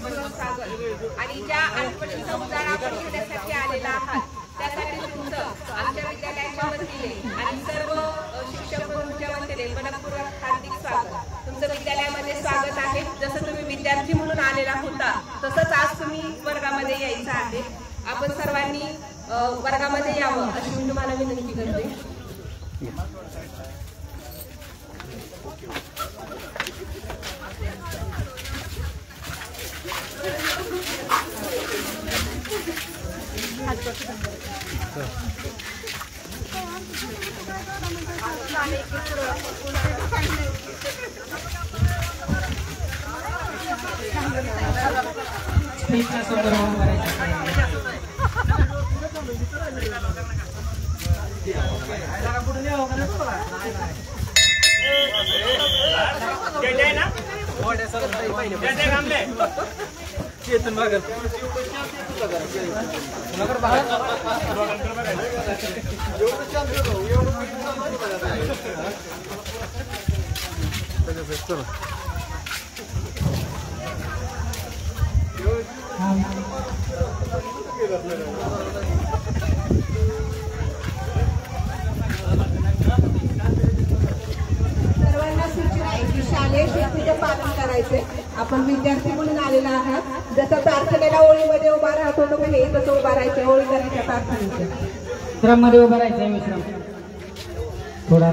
मनपूर्वक स्वागत आणि ज्या आठवणीचा उजाळा आपण घेण्यासाठी आलेला आहात त्यासाठी तुमचं आमच्या विद्यालयाच्या वतीने आणि सर्व शिक्षक बंधूंच्या वतीने मनपूर्वक हार्दिक स्वागत। तुमचं विद्यालयामध्ये स्वागत आहे। जसं तुम्ही विद्यार्थी म्हणून आलेला होता तसंच आज तुम्ही वर्गामध्ये यायचं आहे। आपण सर्वांनी वर्गामध्ये यावं अशी मी तुम्हाला विनंती करते। चेतन बागल सर्वांना सूचना आहे की शालेय शिस्तीचे पालन करायचे। आपण विद्यार्थी म्हणून आलेला आहात। जसं प्रार्थनेला ओळीमध्ये उभा राहतो तो हे तसं उभा राहायचं ओळी करायच्या प्रार्थनेच्या विश्राममध्ये उभा राहायचं। विश्राम थोडा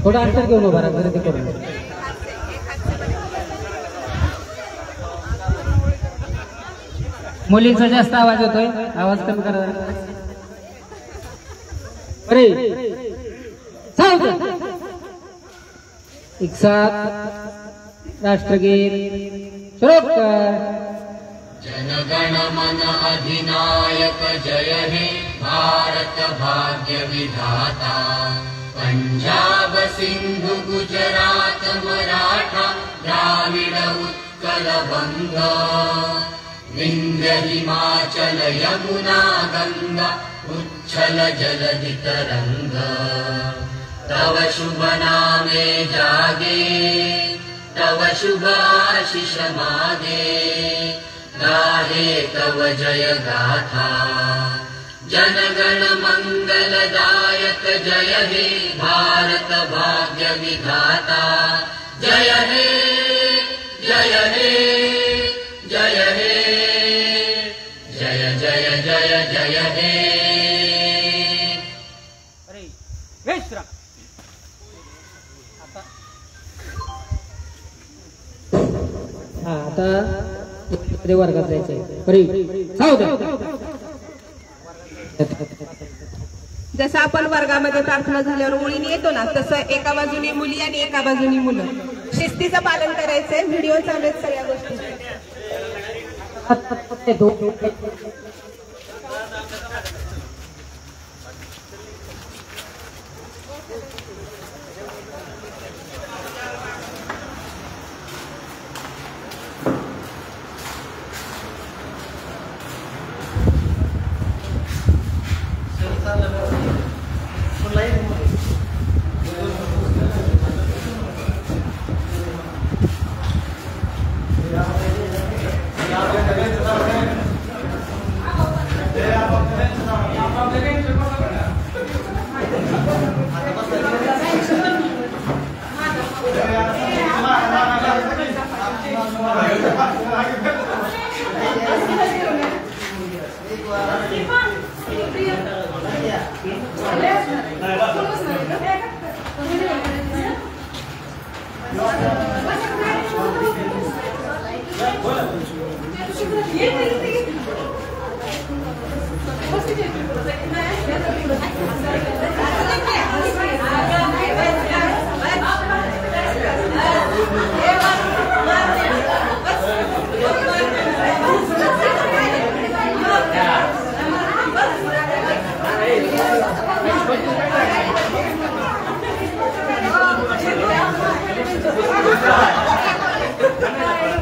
थोडा अंतर घेऊन उभा राहा गर्दी करून। मुलींचा जास्त आवाज होतोय, आवाज कमी करा। अरे एक साथ राष्ट्रगीत शुरू कर। जनगण मन अधिनायक जय हे भारत भाग्य विधाता। पंजाब सिंधु गुजरात मराठा द्राविड उत्कल बंग। विंध्य हिमाचल यमुना गंगा उच्छल जलधि तरंग। तव शुभ नामे जागे तव शुभ आशीष मागे। गाहे तव जय गाथा जनगण मंगलदायक जय हे भारत भाग्य विधाता। जय हे जय हे जय हे जय जय जय जय हे। आता वर्गात जायचंय। जसं आपण वर्गामध्ये प्रार्थना झाल्यावर ओळीने येतो ना तसं एका बाजूने मुली आणि एका बाजूने मुलं शिस्तीचं पालन करायचंय। व्हिडिओ चालू आहेत सगळ्या गोष्टी। Thank you.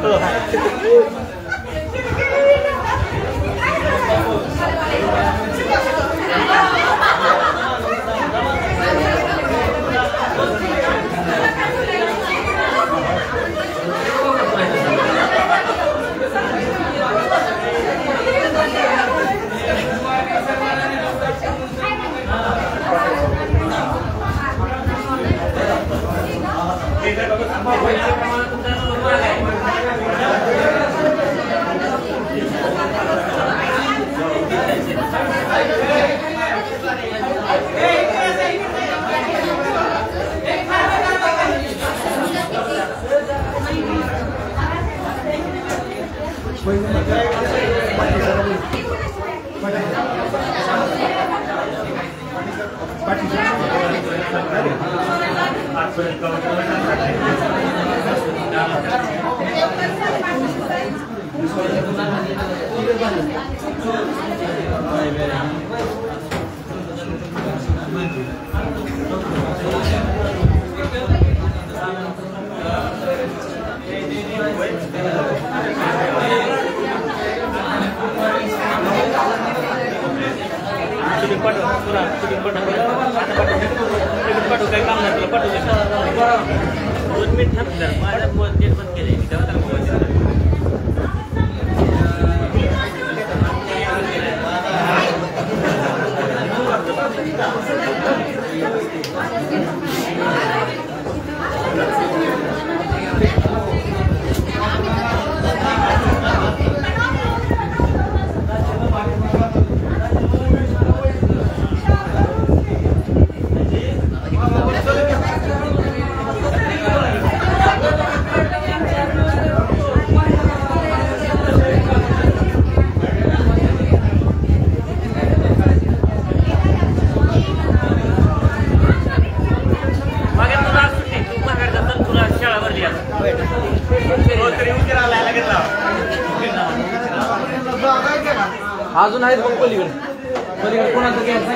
अजून आहेत मग पलीकडे कोणाचं घ्यायचं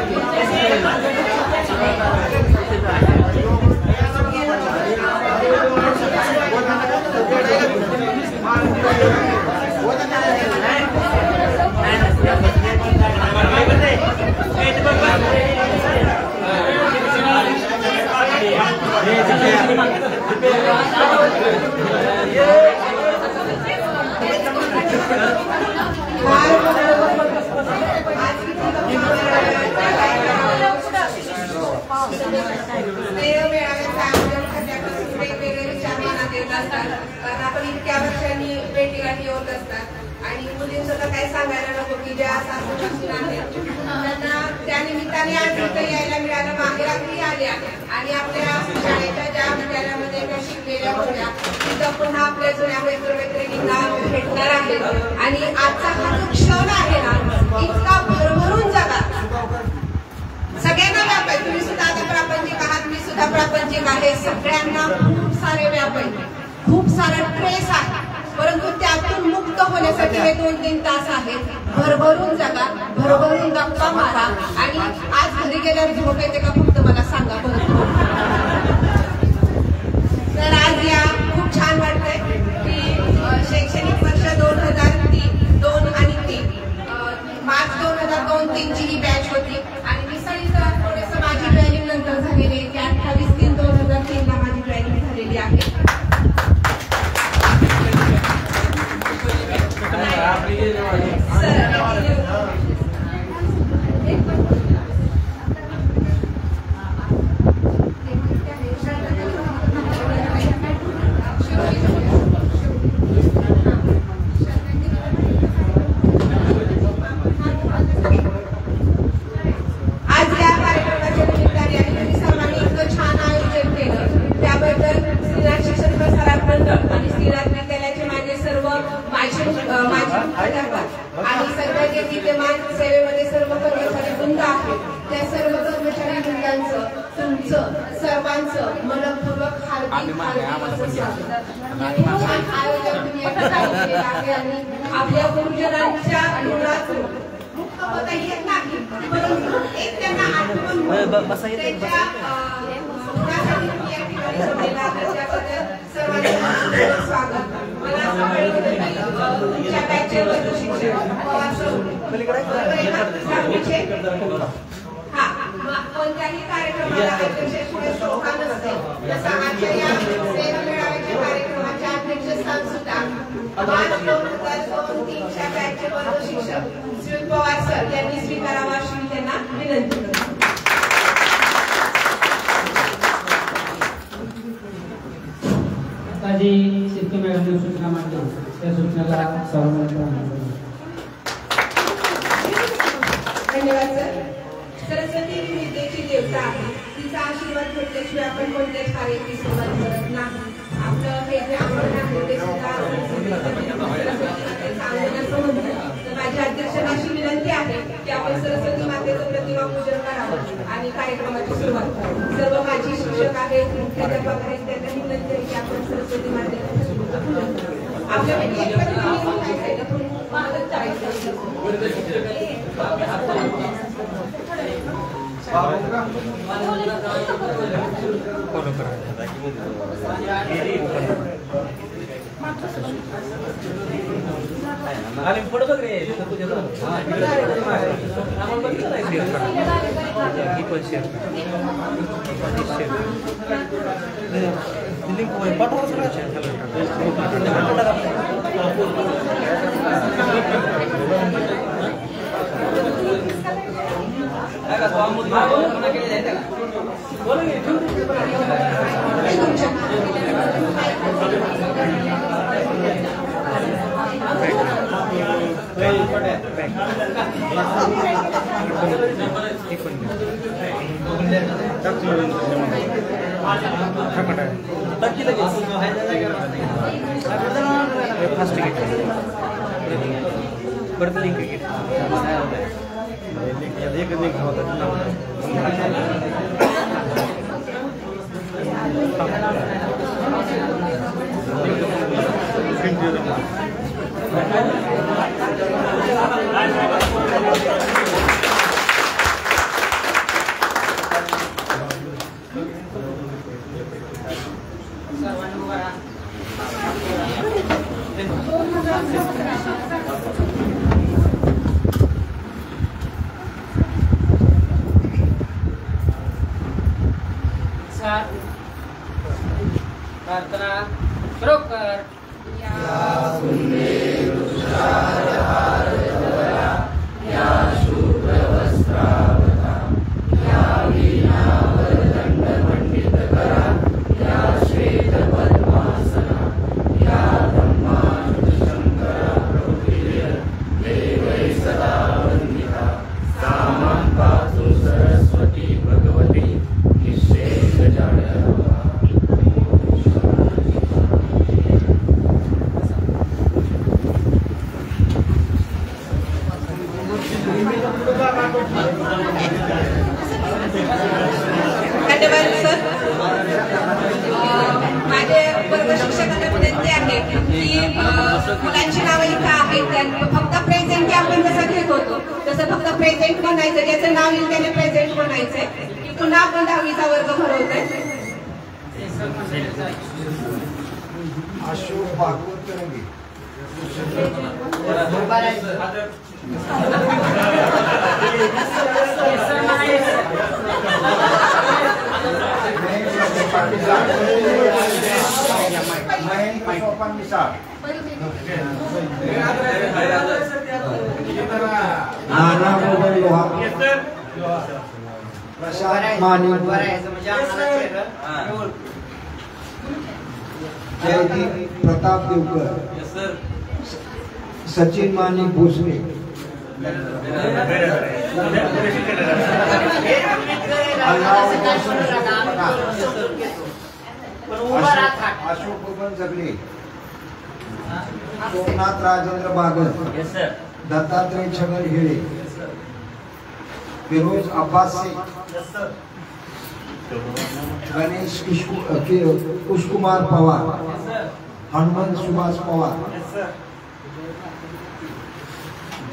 कारण आपण इतक्या वर्षांनी भेटीगाठी होत असतात आणि मुलींचं तर काय सांगायला नको की ज्या सासून आहेत त्यांना त्या निमित्ताने आज इथं यायला मिळालं. माहेरातही आल्या आणि आपल्या शाळेच्या ज्या विद्यालयामध्ये त्या शिकलेल्या होत्या तिथं पुन्हा आपल्या जुन्या मैत्रिणींना भेटणार आहेत. आणि आजचा हा जो क्षण आहे ना इतका भरभरून जगा सगळ्यांना व्याप आहे. तुम्ही सुद्धा आता प्रापंचिक आहात, मी सुद्धा प्रापंचिक आहे. सगळ्यांना खूप सारे व्याप आहे, खूप सारा ट्रेस आहे, परंतु त्यातून मुक्त होण्यासाठी हे 2-3 तास आहेत. भरभरून जगा, भरभरून गप्पा मारा आणि आज घरी गेल्यावर झोप येते का फक्त मला सांगा बरं. तर आज या खूप छान वाटतंय की शैक्षणिक वर्ष 2002 आणि 3 मार्च 2002-3 ची ही बॅच होती आणि मिसळीचं थोडंसं माझी ट्रेनिंग नंतर झालेली आहे की 28/3/2003 ला माझी ट्रेनिंग झालेली आहे. आणि सध्या जे विद्यमान सेवेमध्ये सर्व कर्मचारी वृंद आहेत त्या सर्व कर्मचारी वृंदांचं तुमचं सर्वांचं मनपूर्वक हार्दिक असं स्वागत. आयोजक तुम्ही आहे आणि आपल्या गुरुजनांच्या ऋणातून मुक्त होता येत नाही, परंतु एक त्यांना आठवण त्यांच्या ऋणासाठी तुम्ही या ठिकाणी जमलेला आहात त्याबद्दल सर्वांचं स्वागत. मला तुमच्या बॅचचे वर्ग शिक्षक पवार सर हा कोणत्याही कार्यक्रमाला अध्यक्षाशिवाय शोभा नसते. जसं आजच्या या स्नेहमेळाव्याच्या कार्यक्रमाचे अध्यक्षस्थान सुद्धा मार्च 2002-03 च्या बॅचचे वर्ग शिक्षक श्री पवार सर यांनी स्वीकारावा अशी मी त्यांना विनंती करतो. जी शिर्के मॅडमने सूचना मांडली त्या सूचनेला धन्यवाद सर. सरस्वती ही विद्येची देवता आहे. तिचा आशीर्वाद घेतल्याशिवाय आपण कोणत्याच कार्याची सुरुवात करत नाही. आपलं हे जे आंदोलन आहे ते सुद्धा माझ्या अध्यक्षांना अशी विनंती आहे की आपण सरस्वती मातेचं प्रतिमा पूजन करावं आणि कार्यक्रमाची सुरुवात करावी. सर्व माझी शिक्षक आहेत, मुख्याध्यापक आहेत, त्यांना विनंती आहे की आपण सरस्वती मातेचं पूजन करावं. आपल्यापैकी एक प्रतिनिधी आहे इथून मदत करायची. प्रार्थना बरोबर मुलांची नावं इथं आहेत. फक्त प्रेझेंट आपण जसं घेत होतो तसं फक्त प्रेझेंट म्हणायचं, ज्याचं नाव येईल त्याने प्रेझेंट म्हणायचंय. की पुन्हा आपण 10वीचा वर्ग भरवतोय. अशोक भागवत करंगे प्रशांत मानी, जयदीप प्रताप देवकर, सचिन मानी भोसले, अशोक बबन जगले, सोमनाथ राजेंद्र बागल, दत्तात्रय छगन हिळे, फिरोज अब्बास शेख, गणेश कुशकुमार पवार, हनुमंत सुभाष पवार,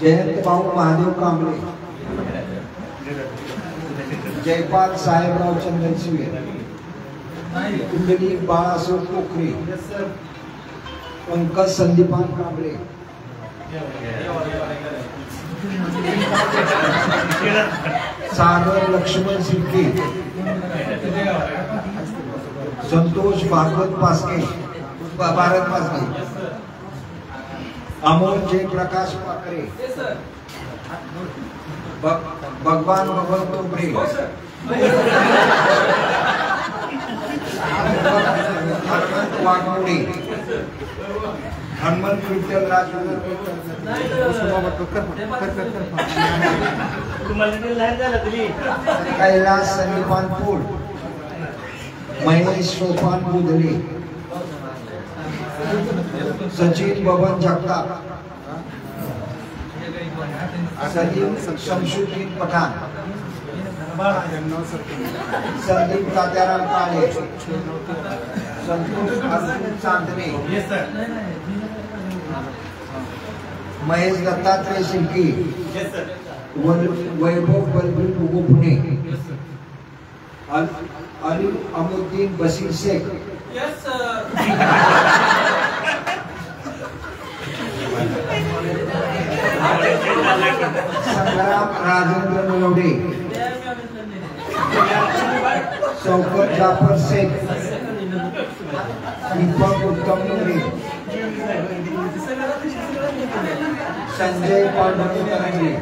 जयंत भाऊ महादेव कांबळे, जयपाल साहेबराव चंदनशिवे, कुंडली बाळासाहेब पोखरे, पंकज संदीपान कांबळे, सागर लक्ष्मण सिद्धी, संतोष भागवत पासके, भारत पासके, अमोल जयप्रकाश पाकरे, भगवान भगवंत तोपरे, हनुमंत वाघमोडे, हनुमंत विठ्ठल राजू, कैलास संदीपान पूल, महेश सोपान बुधले, सचिन बबन जगताप, सलीम शमशुद्दीन पठाण, संदीप तात्याराम काळे, संतोष अर्जुन चांदणे, महेश दत्तात्रय शिर्के, वैभव बलबीर उगुपुणे, अली अमुद्दीन बशीर शेख, संग्राम राजेंद्र नलवडे, शौकत जाफर शेख, दीपक उत्तम नोरे, संजय पांडुरंग तरंगे,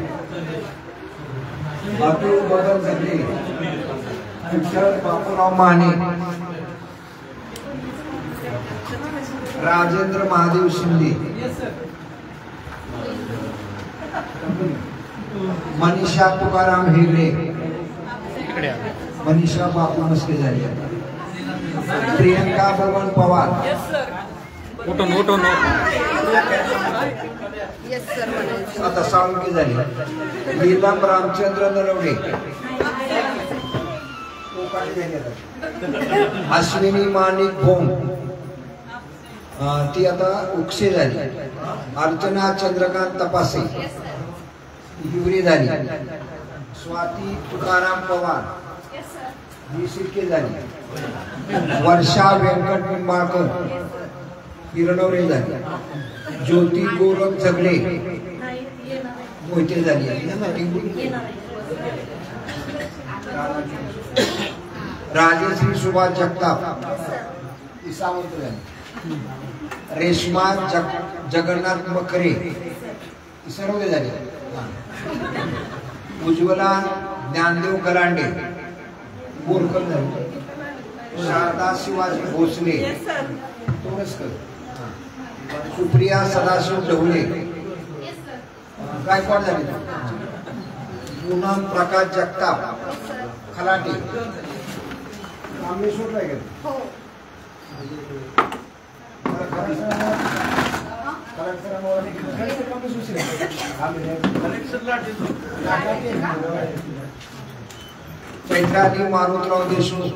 अतुल बदल जगले, विठ्ठल बापूराव माने, राजेंद्र महादेव शिंदे, मनीषा तुकाराम हेगडे, मनीषा बापू मस्के झाली, प्रियंका बबन पवार, आता साळुंके झाली, नीलम रामचंद्र नलवडे, अश्विनी माणिक भोम, ती आता उक्षे झाली, अर्चना चंद्रकांत तपासे, हिवरी झाली, स्वाती तुकाराम पवार, ही शिर्के झाली, वर्षा व्यंकट निंबाळकर, हिरणवरे झाली, ज्योती गोरख झगडे, मोहिते झाली, राजश्री सुभाष जगताप, सावंत झाली, रेश्मा जगन्नाथ मकरे, सर्व झाले, उज्ज्वला ज्ञानदेव गलांडे, बोरकर झाले, शारदा शिवाजी भोसले, तोरसकर, सुप्रिया सदाशिव ढवळे, गायकवाड झाले, पूनम प्रकाश जगताप, खलाटे, रामेश्वर रायगड, चैत्राली मारुतराव देशमुख,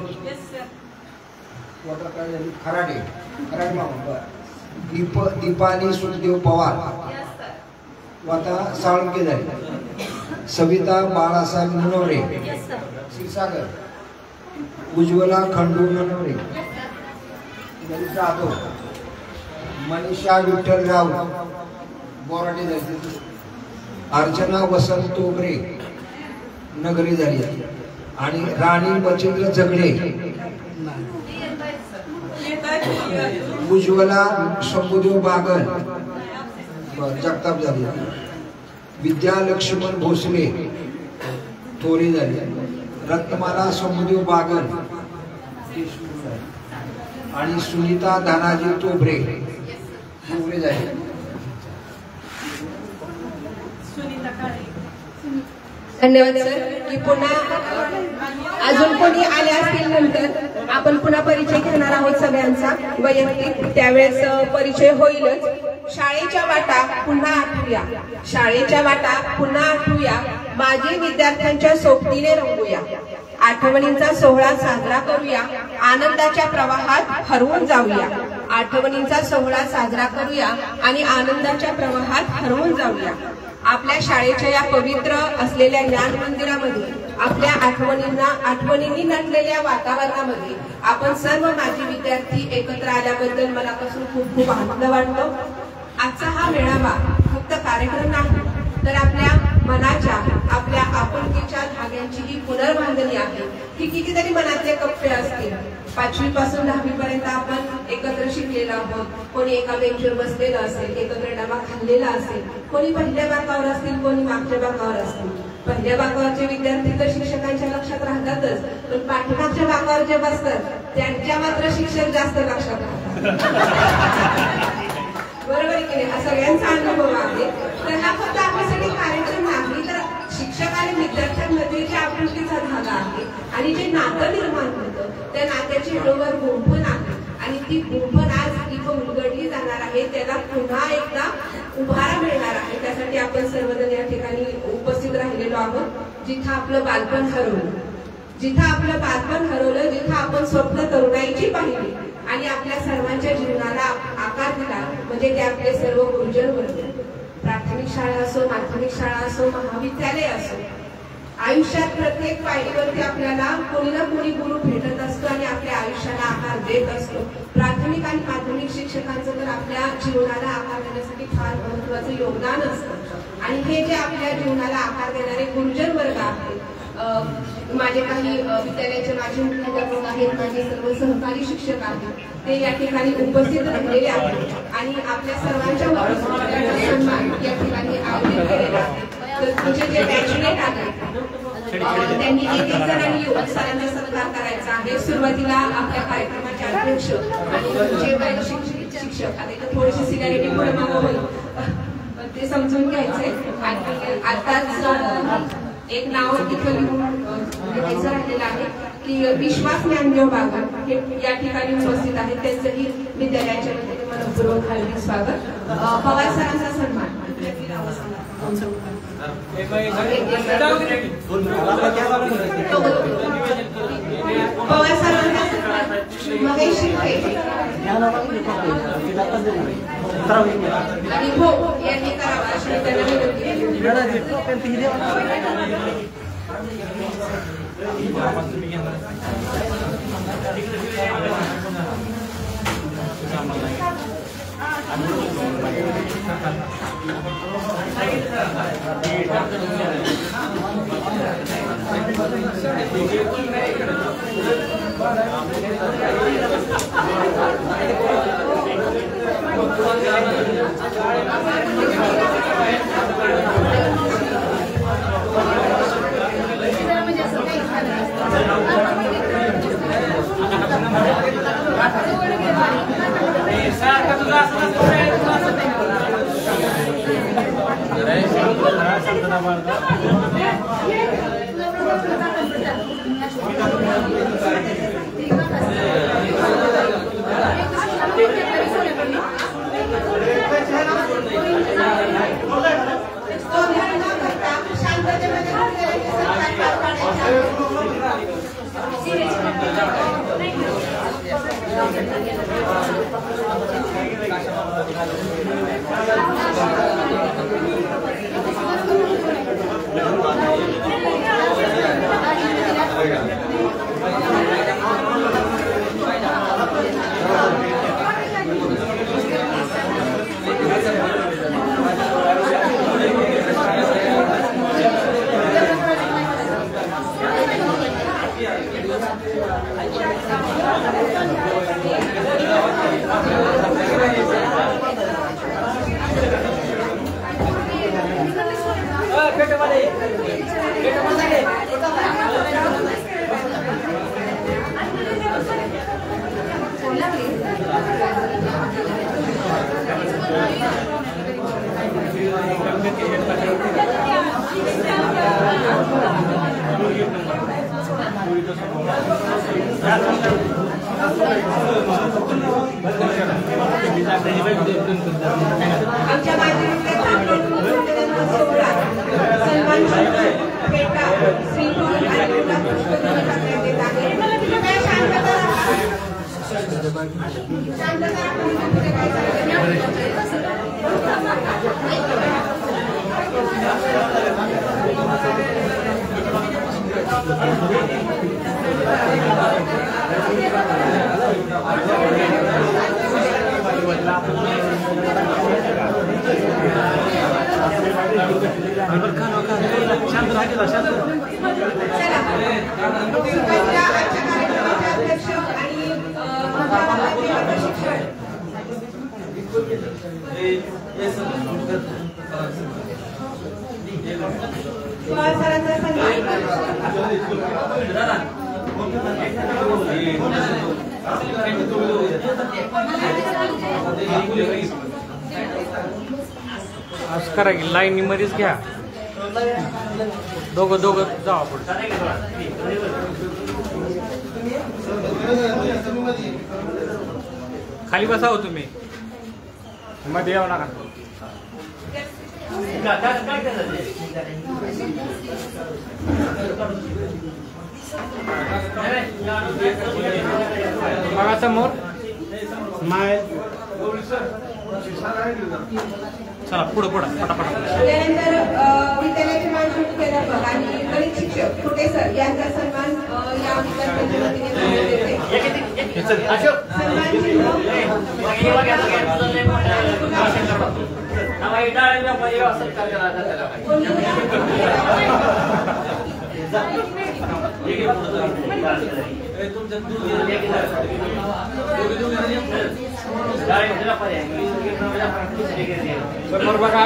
खराडे, दीपाली सुखदेव पवार, आता साळुंके झाले, सविता बाळासाहेब ननवरे, क्षीरसागर, उज्ज्वला खंडू ननवरे, जाधव, मनीषा विठ्ठल राव, बोराडे झाले, अर्चना वसंत तोबरे, नगरी झाली, आणि राणी मचिंद्र झगडे, उज्ज्वला शंभूदेव बागल, जगताप झाली, विद्या लक्ष्मण भोसले, थोरी झाली, रत्नमाला शंभूदेव बागल, आणि सुनीता धनाजी तोबरे, मोरे झाले, धन्यवाद सर. की पुन्हा अजून कोणी आले असतील नंतर आपण पुन्हा परिचय घेणार आहोत सगळ्यांचा वैयक्तिक, त्यावेळेस परिचय होईलच. शाळेच्या वाटा पुन्हा आठवूया, शाळेच्या वाटा पुन्हा आठवूया, माजी विद्यार्थ्यांच्या सोबतीने रंगूया, आठवणींचा सोहळा साजरा करूया, आनंदाच्या प्रवाहात हरवून जाऊया, आठवणींचा सोहळा साजरा करूया आणि आनंदाच्या प्रवाहात हरवून जाऊया. आपल्या शाळेच्या या पवित्र असलेल्या ज्ञान मंदिरामध्ये आपल्या आठवणींनी नटलेल्या वातावरणामध्ये आपण सर्व माजी विद्यार्थी एकत्र आल्याबद्दल मला खूप खूप आनंद वाटतो. आजचा हा मेळावा फक्त कार्यक्रम नाही, तर आपल्या मनाच्या, आपल्या आपुलकीच्या धाग्यांची ही पुनर्बांधणी आहे. ही कितीतरी मनातले कप्पे असतील. 5वी पासून 10वी पर्यंत आपण एकत्र शिकलेलो आहोत. कोणी एका बेंचवर बसलेलं असेल, एकत्र डबा खाल्लेला असेल, कोणी पहिल्या बाकावर असतील, कोणी मागच्या बाकावर असतील. पहिल्या बाकावरचे विद्यार्थी तर शिक्षकांच्या लक्षात राहतातच, पण पाठीमागच्या बाकावर जे बसतात त्यांच्या मात्र शिक्षक जास्त लक्षात राहतात. बरोबर आहे की नाही? हा सगळ्यांचा अनुभव आहे. तर हा फक्त आपल्यासाठी कार्यक्रम नाही, तर शिक्षक आणि विद्यार्थ्यांमध्ये जे आपुलकीचा धागा आहे आणि जे नातं निर्माण होतं त्या नात्याची हळूहळू गुंफण आहे. आणि ती गुंफण आज इथं उलगडली जाणार आहे, त्याला पुन्हा एकदा उभारा मिळणार आहे. त्यासाठी आपण सर्वजण या ठिकाणी उपस्थित राहिलेलो आहोत. जिथं आपलं बालपण हरवलं, जिथं आपलं बालपण हरवलं, जिथं आपण स्वप्न तरुणाईची पाहिली आणि आपल्या सर्वांच्या जीवनाला आकार दिला, म्हणजे ते आपले सर्व गुरुजन वर्ग. प्राथमिक शाळा असो, माध्यमिक शाळा असो, महाविद्यालय असो, आयुष्यात प्रत्येक पायरीवरती आपल्याला कोणी ना कोणी गुरु भेटत असतो आणि आपल्या आयुष्याला आकार देत असतो. प्राथमिक आणि माध्यमिक शिक्षकांचं तर आपल्या जीवनाला आकार देण्यासाठी फार महत्वाचं योगदान असतं. आणि हे जे आपल्या जीवनाला आकार देणारे गुरुजन वर्ग आहेत, माझे काही विद्यालयाचे माजी मुख्याध्यापक आहेत, माझे सर्व सहकारी शिक्षक आहेत, ते या ठिकाणी उपस्थित राहिलेले आहेत आणि आपल्या सर्वांच्या वतीने सन्मान या ठिकाणी आयोजित केलेला आहे. तर तुमचे जे बॅचमेट आहेत त्यांनी एक जणांनी युवक सरांचा सत्कार करायचा आहे. सुरुवातीला आपल्या कार्यक्रमाचे अध्यक्ष आणि जे शिक्षक, आता इथं थोडीशी सिनियरिटी पुढे मागं होईल, ते समजून घ्यायचंय. आणि आताच एक नाव तिथं लिहायचं राहिलेलं आहे की विश्वास ज्ञानदेव बागा हे या ठिकाणी उपस्थित आहेत. त्यांचंही विद्यालयाच्या वतीने मनपूर्वक हार्दिक स्वागत. पवार सरांचा सन्मान. पवार सरांचा महेश शिंदे आणि हो यांनी करावा अशी त्यांना विनंती. आमच्या असं करा की लाईनीमध्येच घ्या. दोघं जाऊ आपण. खाली बसा हो तुम्ही, मध्ये यावं नका. बघा समोर. चला पुढं पटापट. त्यानंतर विद्यालयाचे मानशूट केलं आणि गणित शिक्षक कुठे सर यांचा सन्मान या विद्यार्थ्यांच्या वतीने करण्यात समोर बघा.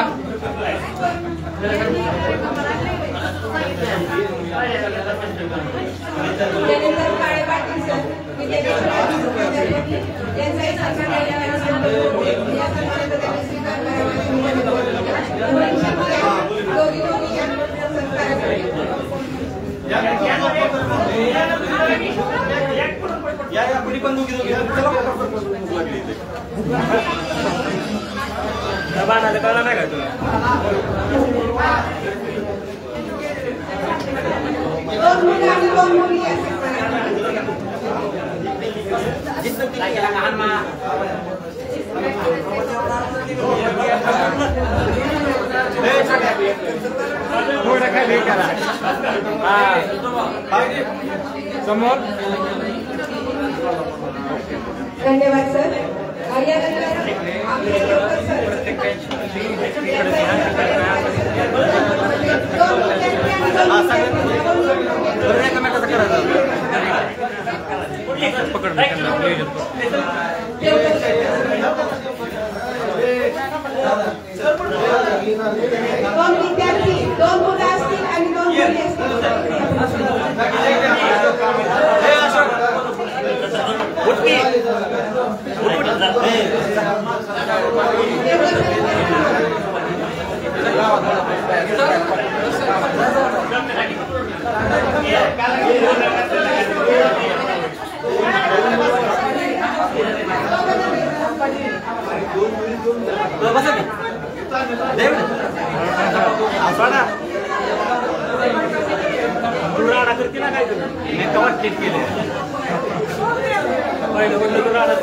त्यानंतर काळे पाटील सर विद्यालयाचे यांचाही सन्मान या सन्मानाचा त्यांनी स्वीकार कळलं नाही का तुला? दोन मुली थोडं खाली करा. समोर. धन्यवाद सर. यानंतर आपले डॉक्टर सर दोन विद्यार्थी, दोन मुलं असतील आणि दोन मुली असतील. करते ना काय तुम्ही कवर चेक केले पहिलं म्हणलं तर राहणार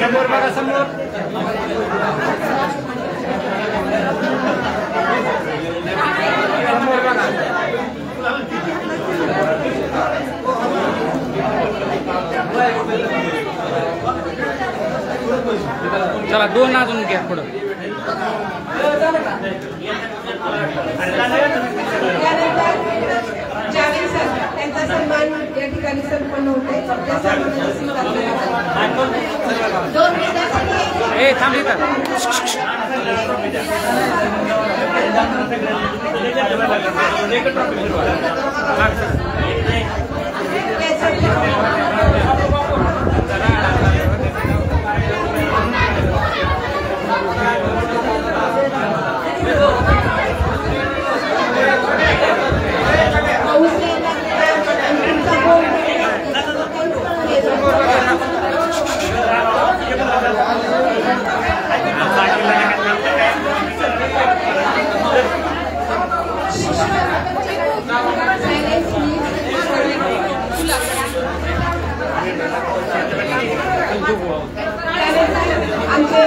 समोर बघा. समोर चला दोन अजून घ्या पुढं. जावेद सर त्यांचा सन्मान या ठिकाणी संपन्न होते. दोन विद्यार्थी थांबली का? आमचे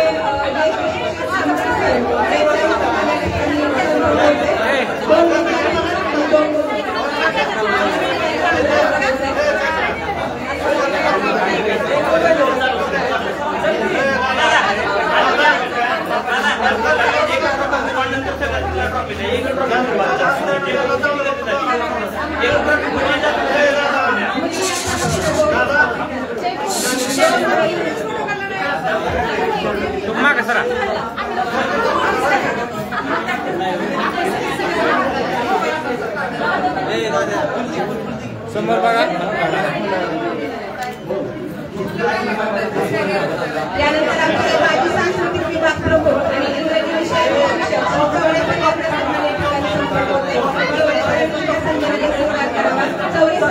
समोर बघा. यानंतर आमचे माजी सांस्कृतिक विभाग प्रमुख आणि इंग्रजी विषयाचे शिक्षक चौरे सर या ठिकाणी संपर्क होते. तुमच्या सन्मानाने स्वीकार करावा. चौरे या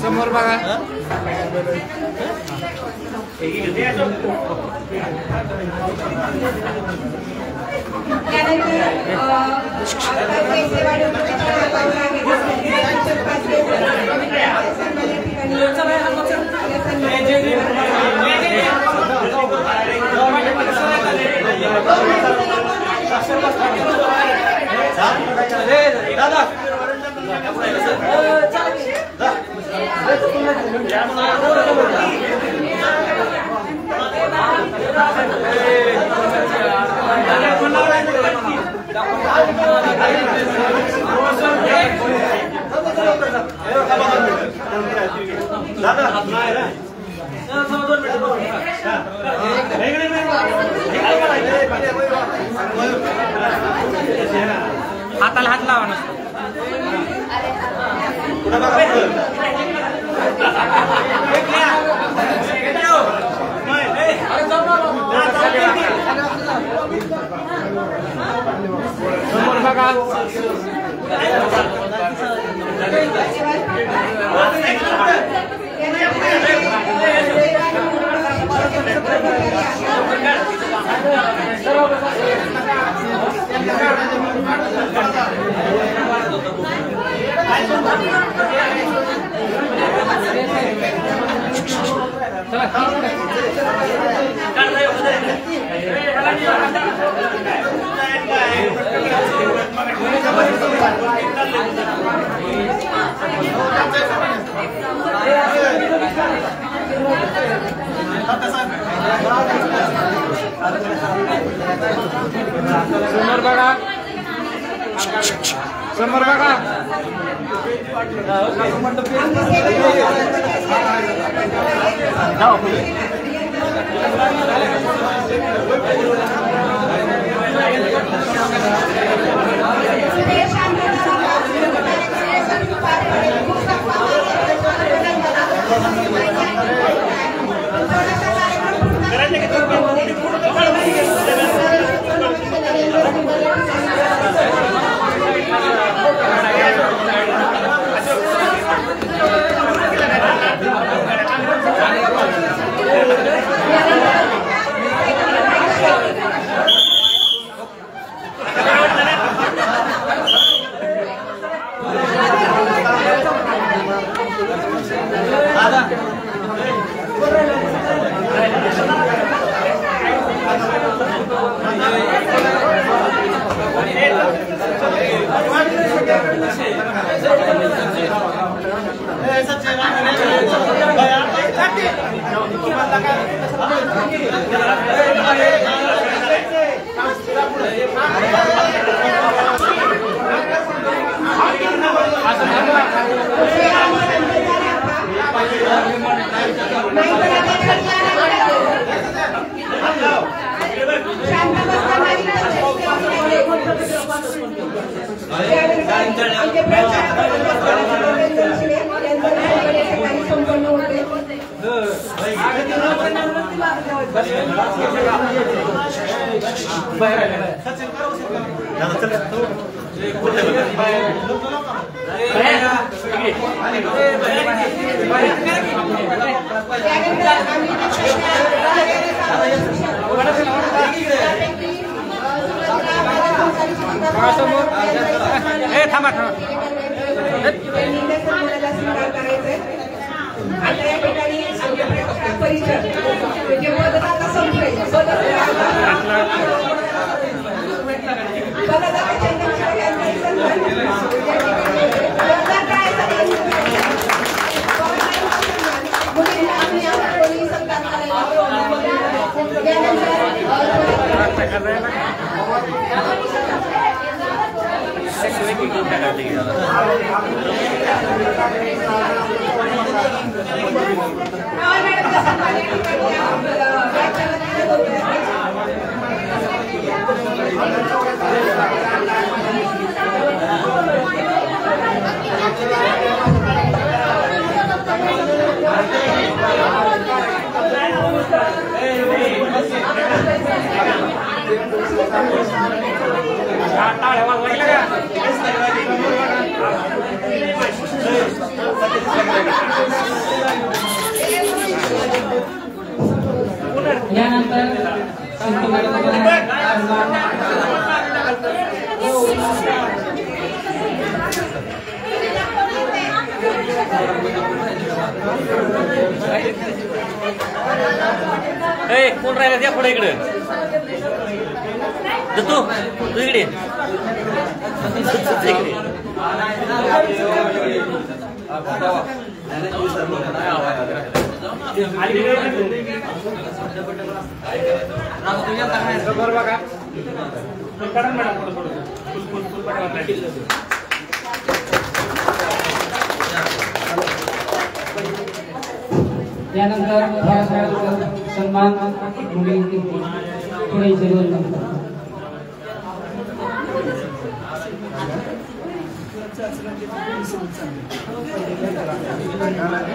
समोर बघा. हाताला हात लावा नसतो. समोर बघा. समोर बघा. समोर बघा. थांबा आता या ठिकाणी आमच्या परिचय जे मतदाता संपले कोण राहिला त्या पुढे इकडे तू इकडे यानंतर सन्मान मुली पुढे जरूर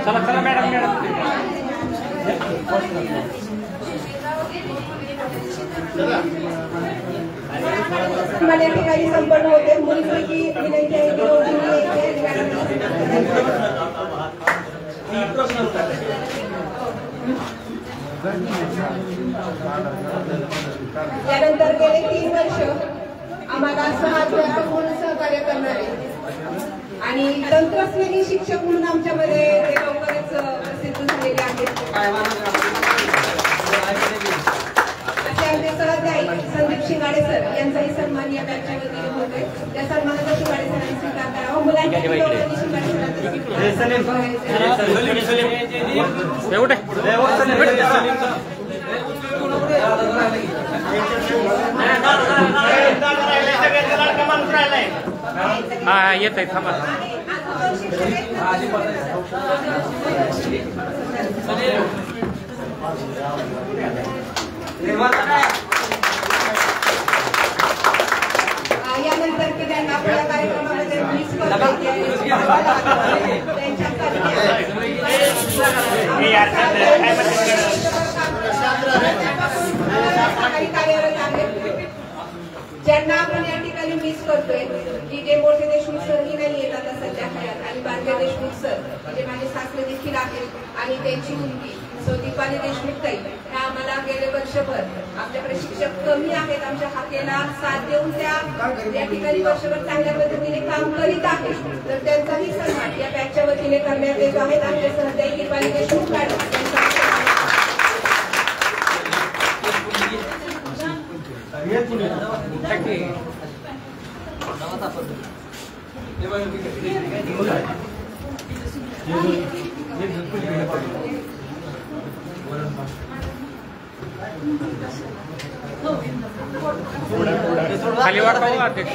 चला चला मॅडम मला या ठिकाणी संपन्न होते मुलीपैकी विनंती आहे की यानंतर गेले 3 वर्ष आम्हाला समाजपूर्ण सहकार्य करणारे आणि तंत्रस्नेही शिक्षक म्हणून आमच्यामध्ये ते लवकरच प्रसिद्ध झालेले आहेत असे आमचे सहध्यायी संदीप शिंगाडे सर यांचाही सन्मान या बॅचच्या वतीने होतोय. त्या सन्मानाचा शिंगाडे सरांनी स्वीकार करावा. मुलांच्या शिंगाडे हा येत आहे थांबा यानंतर की त्यांना आपल्या कार्यक्रमामध्ये कार्यरत आहेत ज्यांना आपण या ठिकाणी मिस करतोय की जे मोठे देशमुख सरही नाही येत आता सध्या काळात आणि बारके देशमुख सर म्हणजे माझे सासरे देखील आहेत आणि त्यांची मुलगी सो दीपाली देशमुख ताई ह्या आम्हाला गेले वर्षभर आपल्याकडे शिक्षक कमी आहेत आमच्या हाकेला साथ देऊन त्या या ठिकाणी वर्षभर चांगल्या पद्धतीने काम करीत आहेत तर त्यांचाही सन्मान या बॅचच्या वतीने करण्यात येत आहेत. आमच्या सहकारी दीपाली देशमुख मॅडम खाली वाढ अध्यक्ष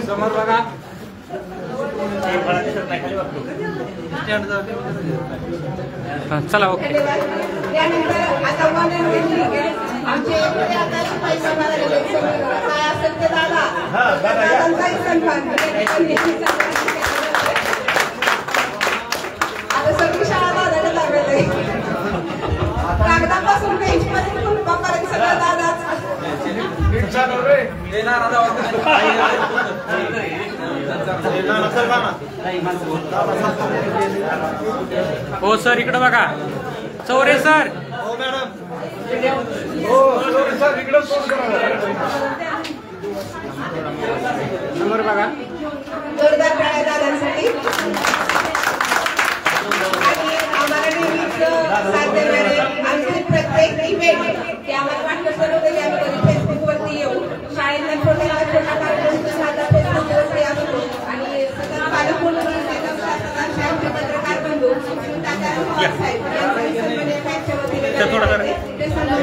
समोर बघा चला ओके त्यानंतर आता आमचे काय असेल ते दादा सन्मान आता सगळी शाळा दादाला लागत आहे. कागदापासून पेजपर्यंत फुलपापर्यंत सगळं दादाच. हो सर इकडे बघा. चौरे सर. नंबर बघा. जोरदार टाळ्या दादांसाठी. आणि आम्हाला नेहमीच साथ देणारे आमचे प्रत्येक इव्हेंट की आम्हाला वाटतं सर्व काही आम्ही कधी फेसबुकवरती येऊ. शाळेतला छोटा कार्यक्रम साधा फेसबुकवरती असतो आणि सगळं पालक म्हणून आमचे पत्रकार बंधू साहेब यांच्या वतीने ते सर्व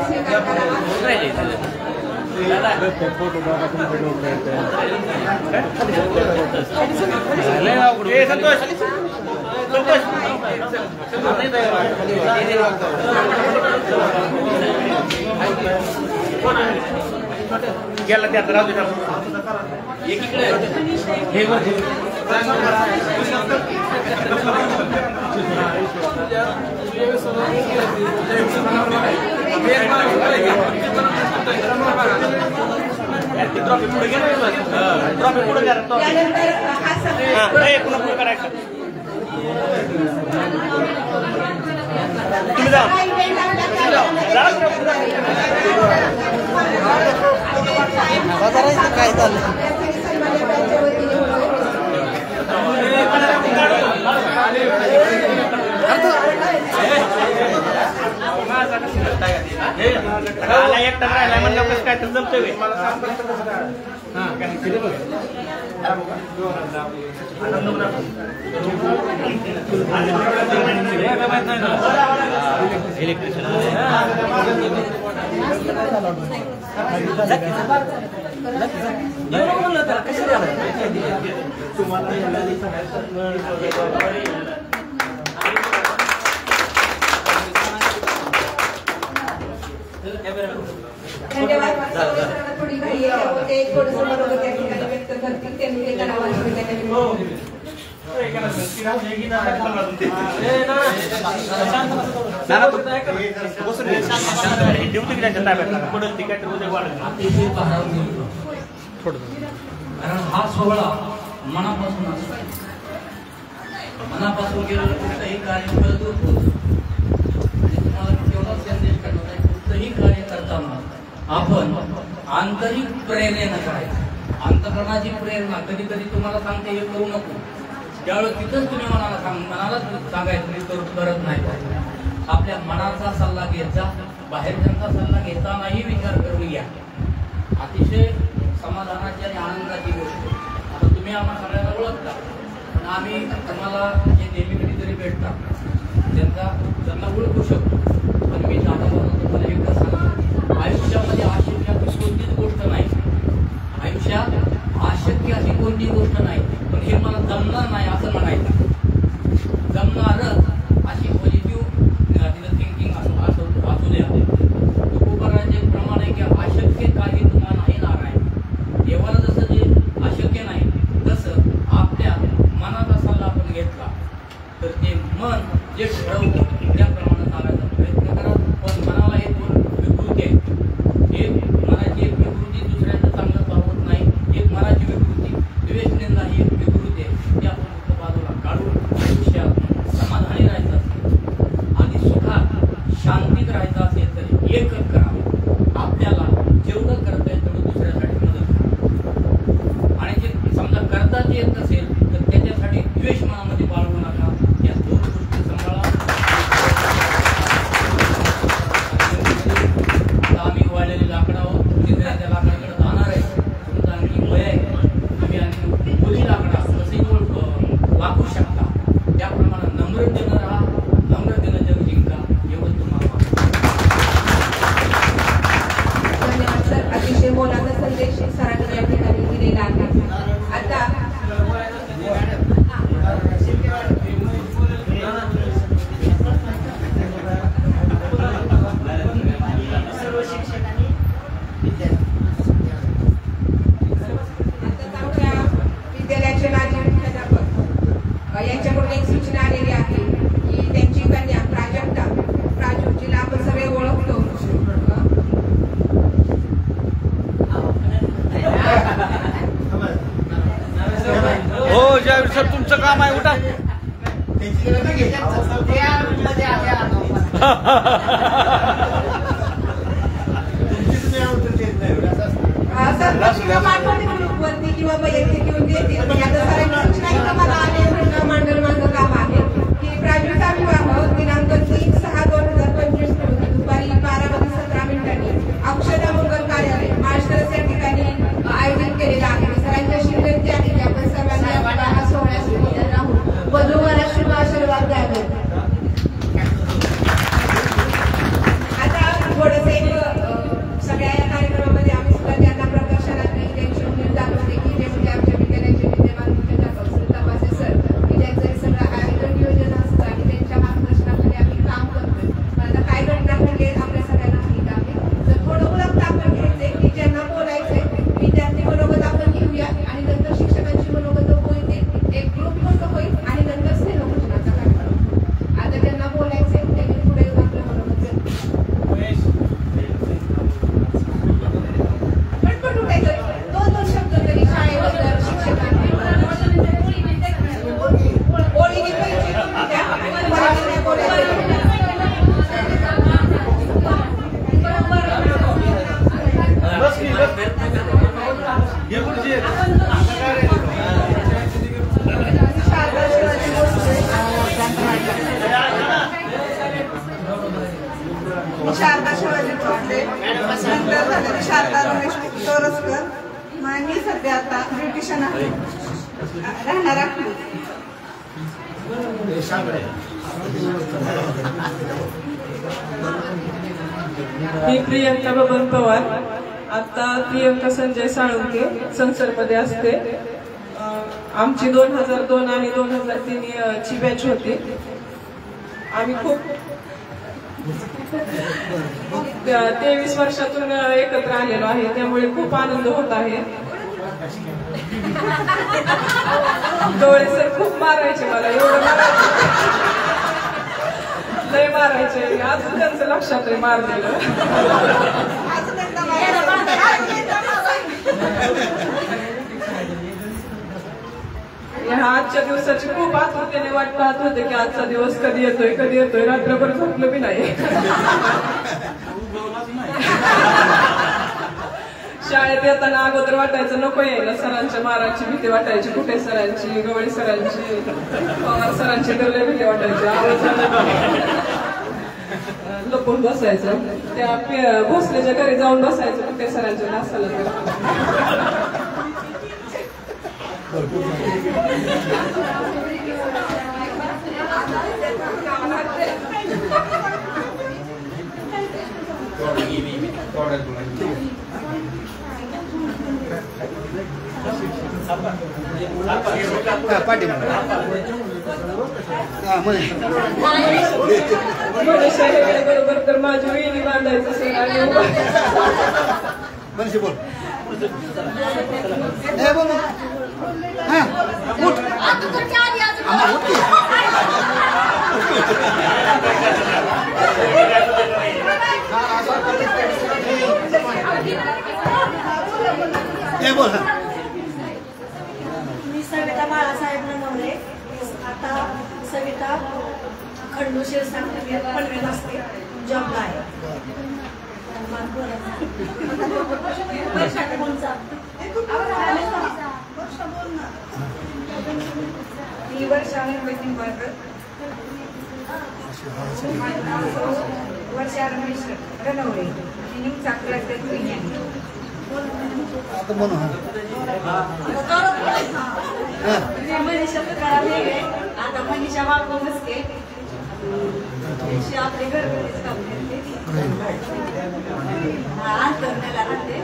स्वीकार करावा. गेला त्यात राहू दे. ट्रॉफी पुढे गेला. ट्रॉफी पुढे गेला. पुन्हा पुढे करायचं. तुम्ही जा. काय चाललं एकटा राहिला म्हणलं कसं काय तर जमतोय. धन्यवाद. थोडी घाई आहे ते थोडंसं बरोबर त्या ठिकाणी व्यक्त करतील. त्यांनी ते करावं कारण हा सोहळा मनापासून असतो. मनापासून गेलेलं कुठलंही कार्य फलद्रूप होतं. तुम्हाला केवढा संदेश करणार आहे. कुठलंही कार्य करताना आपण आंतरिक प्रेरणेनं करायचं. अंतःकरणाची प्रेरणा कधी कधी तुम्हाला सांगते हे करू नको. त्यावेळेस तिथंच तुम्ही मनालाच सांगायचं मी करत नाही. आपल्या मनाचा सल्ला घेत जा. बाहेरच्यांचा सल्ला घेतानाही विचार करून घ्या. अतिशय समाधानाची आणि आनंदाची गोष्ट. आता तुम्ही आम्हाला सगळ्यांना ओळखता पण आम्ही तुम्हाला जे नेहमी कधीतरी भेटतात त्यांना ओळखू शकतो. पण मी तुम्हाला एकदा सांगतो आयुष्यामध्ये अशक्य अशी कोणतीच गोष्ट नाही. आयुष्यात अशक्य अशी कोणती गोष्ट नाही. पण हे मला जमणार नाही असं म्हणायचं. जमणार अशी पॉझिटिव्ह तिथं थिंकिंग असू द्या. तुकोबाराचे प्रमाण आहे की अशक्य काही तुम्हाला येणार आहे. देवाला जसं जे अशक्य नाही तसं आपल्या मनाचा सल्ला आपण घेतला तर ते मन जे ठरवतं त्याप्रमाणे चालायचा प्रयत्न करा. पण मनाला एक विकृती आहे. एक मनाची एक विकृती दुसऱ्याचं चांगलं पाहत नाही. एक मनाची विकृती द्वेष निंदा ही एक विकृती आहे. ती आपण फक्त बाजूला काढून आयुष्यात समाधानी राहायचं असेल आणि सुखात शांतीत राहायचं असेल तर एकच करा. आपल्याला जेवढं करता येईल तेवढं दुसऱ्यासाठी मदत करा. आणि जे समजा करताच येत नसेल तर त्याच्यासाठी द्वेष मनामध्ये बाळगू नका. या दोन गोष्टी सांभाळा. आता आम्ही वाढलेले लाकडं आहोत. त्या लाकडाकडे जाणार आहे. तुमचं आणखी वय आहे. तुम्ही आणखी मुली लाकडा कसंही वागू शकता. त्याप्रमाणे नम्रतेनं राहा. नम्रतेनं जग जिंका. एवढं तुम्हाला धन्यवाद सर. अतिशय मोलाचा संदेश सरांनी या ठिकाणी दिलेला आहे. आता हो जावेद सर तुमचं काम आहे उठा. ग्रुपवरती किंवा वैयक्तिक येऊन देतील. आता सरांची सूचना आहे का मला आले मंडळ माझं काम आहे की प्राविता विवाह दिनांक 3/6/2025 रोजी दुपारी 12:17 अक्षता मंगल कार्यालय माळशिरस या ठिकाणी आयोजित केलेलं आहे. सरांची अशी विनंती आहे की आपण सर्वांनी या विवाह सोहळ्यास उपस्थित राहून वधूवरास शुभ आशीर्वाद द्यावे. आता थोडंसं एक सगळ्या या कार्यक्रमामध्ये आम्ही सुद्धा त्यांना प्रदर्शनात त्यांची उमेद दाखवते की जे म्हणजे आमच्या विद्यालयाचे विद्यमान मुख्याध्यापक तपासे सर की त्यांचं हे सगळं आयोजन नियोजन असतं आणि त्यांच्या मार्गदर्शनाखाली आम्ही काम करतोय. आता काय घटना घडली आपल्या सगळ्यांना माहित आहे. तर थोडं ओळख आपण घ्यायचंय की ज्यांना बोलायचंय विद्यार्थी मनोगत आपण घेऊया आणि नंतर शिक्षकांची मनोगत होईल. एक ग्रुप मोठं होईल आणि नंतर स्नेहभोजनाचा कार्यक्रम. आता ज्यांना बोलायचंय त्यांनी पुढे येऊन आपलं मनोगत व्यक्त दोन शब्द तरी शाळेबद्दल शिक्षकांनी शारदा शिवाजी चौधरी नंतर झालेली शारदा रमेश तोरसकर. मी सध्या आता ब्युटिशियन आहे राहणार आहे. मी प्रियंका बबन पवार. आता प्रियंका संजय साळुंके संसदमध्ये असते. आमची 2002 आणि 2003 ची बॅच होती. आम्ही खूप 23 वर्षातून एकत्र आलेलो आहे त्यामुळे खूप आनंद होत आहे. डोळे सर खूप मारायचे मला एवढं मारायचे लय मारायचे अजून त्यांचं लक्षात आहे मार दिलं. ह्या आजच्या दिवसाची खूप आतुरतेने वाट पाहत होते की आजचा दिवस कधी येतोय रात्रभर झोपलं बी नाही. शाळेत येताना अगोदर वाटायचं नको यायला. सरांच्या माराची भीती वाटायची. कुठे सरांची गवळी सरांची पवार सरांची तर भीती वाटायची. लपून बसायचं. त्या भोसलेच्या घरी जाऊन बसायचं कुठे सरांच्या नाश्त्याला. बरोबर तर माझी वेणी बांधायचं असेल आणि मी सविता बाळासाहेब नवले. आता सविता खंडूशीर सांगते पनवेल असते जॉबला आहे. ही वर्षा वर्षा रमेश गणवरे मनीषा तुकाराम वेगळे. आता मनीषा वाळको मस्के आपले घरगुतीच काम करते. अंतरनेला राहते.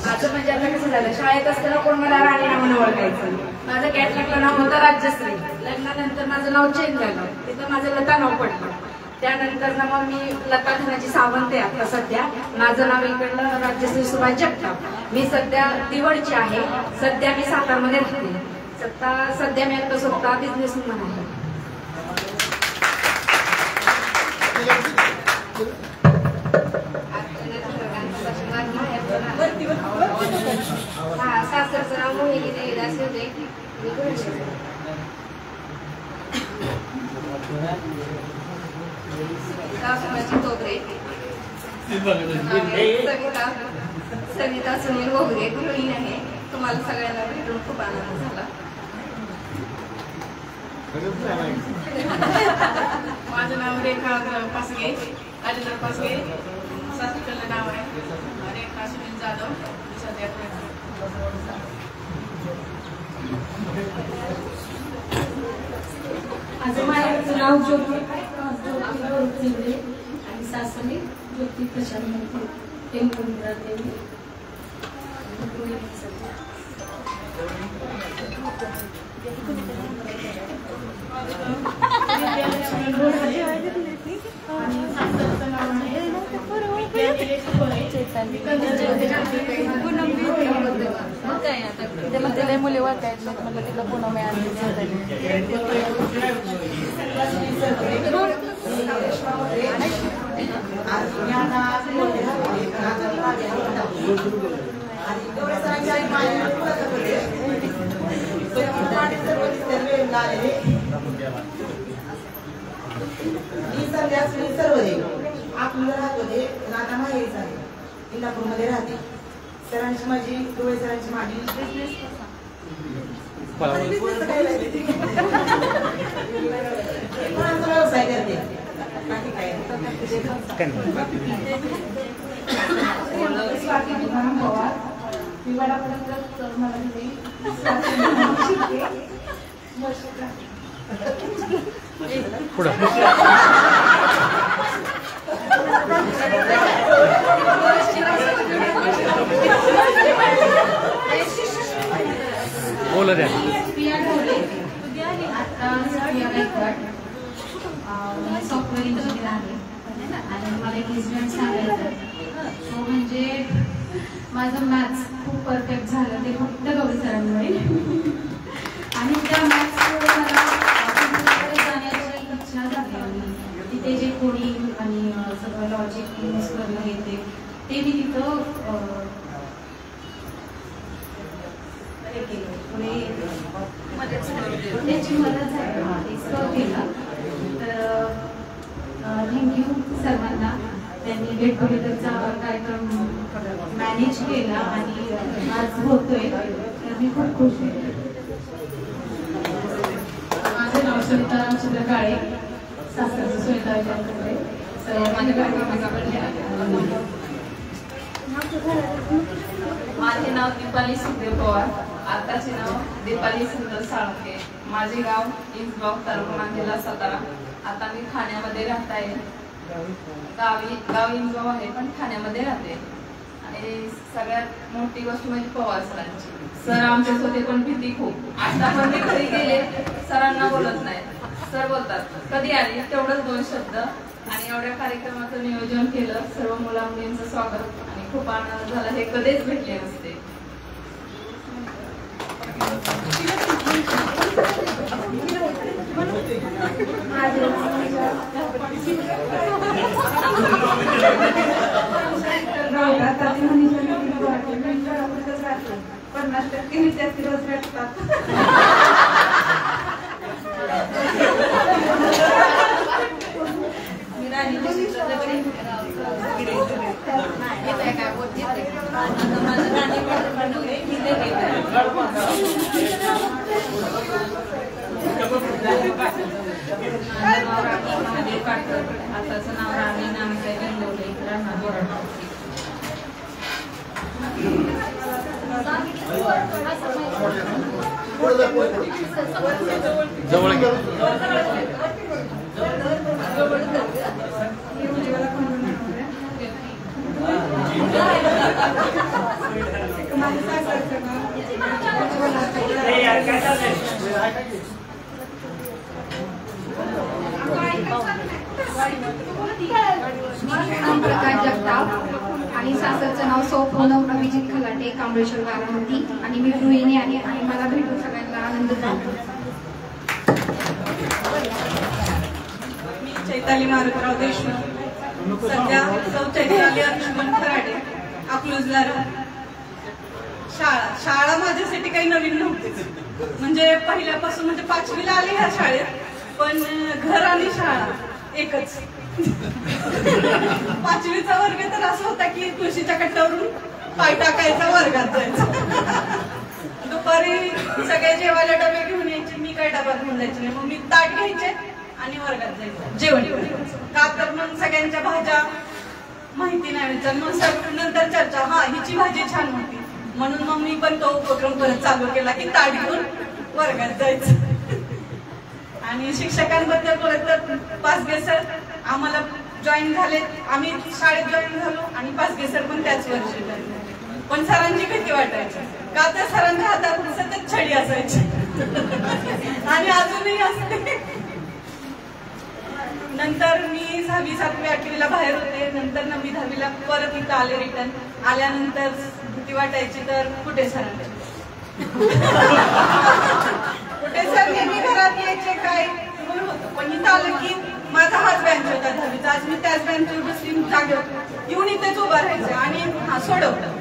माझं म्हणजे आता कसं झालं, शाळेत असताना कोण मला राणी नावानं ओळखायचं. माझं कॅटलॉगचं नाव होतं राजश्री. लग्नानंतर माझं नाव चेंज झालं, तिथं माझं लता नाव पडलं. त्यानंतर ना मग मी लता धनाची सावंत आहे आता सध्या. माझं नाव इकडलं राजश्री सुभाष जगताप. मी सध्या दिवडची आहे. सध्या मी सातारमध्ये राहते. सध्या मी आता स्वतः बिझनेसवुमन आहे. सासरचं नाव मोहिनी देवीदास होते. तोगरे, सविता सुनील वगैरे गृहिणी आहे. तुम्हाला सगळ्यांना भेटून खूप आनंद झाला. माझं नाव रेखा पासगे, राजेंद्र पासगे. सासूचं नाव आहे रेखा सुनील जाधव. सध्या माझं माहेरचं नाव ज्योती आणि सासरी ज्योती प्रशांत टेंबुरा देवी. मुली वाटायत म्हटलं तिला पुन्हा मिळाली. आपलं राहत होते राधा माहेरीच आहे. इंदापूरमध्ये राहते. सरांची माझी डोळे सरांची माझी व्यवसाय करते. बोला द्या. सॉफ्टवेअर इंजिनियर आहे आणि मला एक इन्सिडेंट सांगायचं म्हणजे माझं मॅथ्स खूप परफेक्ट झालं ते फक्त गौरी सरांमुळे. आणि त्या मॅथ्समुळे मला जाण्याची इच्छा झाली आणि तिथे जे कोडिंग आणि सगळं लॉजिक यूज करणं येते ते मी तिथं त्याची मदत झाली केला. तर थँक्यू सर्वांना. त्यांनी गेट टुगेदरचा कार्यक्रम मॅनेज केला आणि आज होतोय तर मी खूप खुश आहे. माझं नाव सुनीता रामचंद्र काळे, सासरचं सुनीता विचारकडे. माझे नाव दीपाली सुखदेव पवार, आताचे नाव दीपाली सुंदर साळुंके. माझे गाव इंचगाव, तालुका जिल्हा सातारा. आता मी ठाण्यामध्ये राहत आहे. गाव इंचगाव आहे पण ठाण्यामध्ये राहते. आणि सगळ्यात मोठी गोष्ट म्हणजे पवार सरांची. सर आमच्याच होते पण भीती खूप. आता पण मी घरी गेले सरांना बोलत नाही, सर बोलतात कधी आली तेवढंच 2 शब्द. आणि एवढ्या कार्यक्रमाचं नियोजन केलं, सर्व मुला मुलींचं स्वागत आणि खूप आनंद झाला. हे कधीच भेटले नसते. आताचं नाव राणी नामिका लिंगवले. जवळ प्रकाश जगताप आणि सासरचं नाव सौ पूनम अभिजित खलाटे, कांबळेश्वर बारामती. आणि मी गृहिणी आहे आणि मला भेटून सगळ्यांना आनंद झाला. मी चैताली मारुतराव देशमुख, सध्या चैत्राली अंशुमन खराडे अकलूजला शाळा माझ्यासाठी काही नवीन नव्हतीच. म्हणजे पहिल्यापासून म्हणजे 5वीला आले ह्या शाळेत, पण घर आणि शाळा एकच. 5वीचा वर्ग तर असं होता की तुळशीच्या कट्ट्यावरून पाय टाकायचा, वर्गात जायचा. दुपारी सगळे जेवायला डबे घेऊन यायचे, मी काय डबा घेऊन जायचे नाही. मग मी ताट घ्यायचे आणि वर्गात जायचं जेवण का तर मग सगळ्यांच्या भाज्या माहिती नाही विचार. मग नंतर चर्चा, हा हिची भाजी छान होती, म्हणून मग मी पण तो उपक्रम परत चालू केला की ताट घेऊन वर्गात जायचं. आणि शिक्षकांबद्दल बोलत तर पाचगे सर आम्हाला जॉईन झाले, आम्ही शाळेत जॉईन झालो आणि पाचगे सर पण त्याच वर्षी झाले. पण सरांची भीती वाटायची का तर सरांच्या हातात सतत छडी असायची आणि अजूनही असते. नंतर मी 6वी 7वी 8वीला बाहेर होते. नंतर 9वी 10वीला परत इथं आले रिटर्न. आल्यानंतर भीती वाटायची तर कुठे सरांची कुठे सर नेहमी घरात यायचे काय होतं. पण इथं आलं की माझा हाच बेंच होता 10वीचा, आज मी त्याच बेंचवर बसली जागेवर येऊन इथेच उभा राहायचे आणि हा सोडवलं.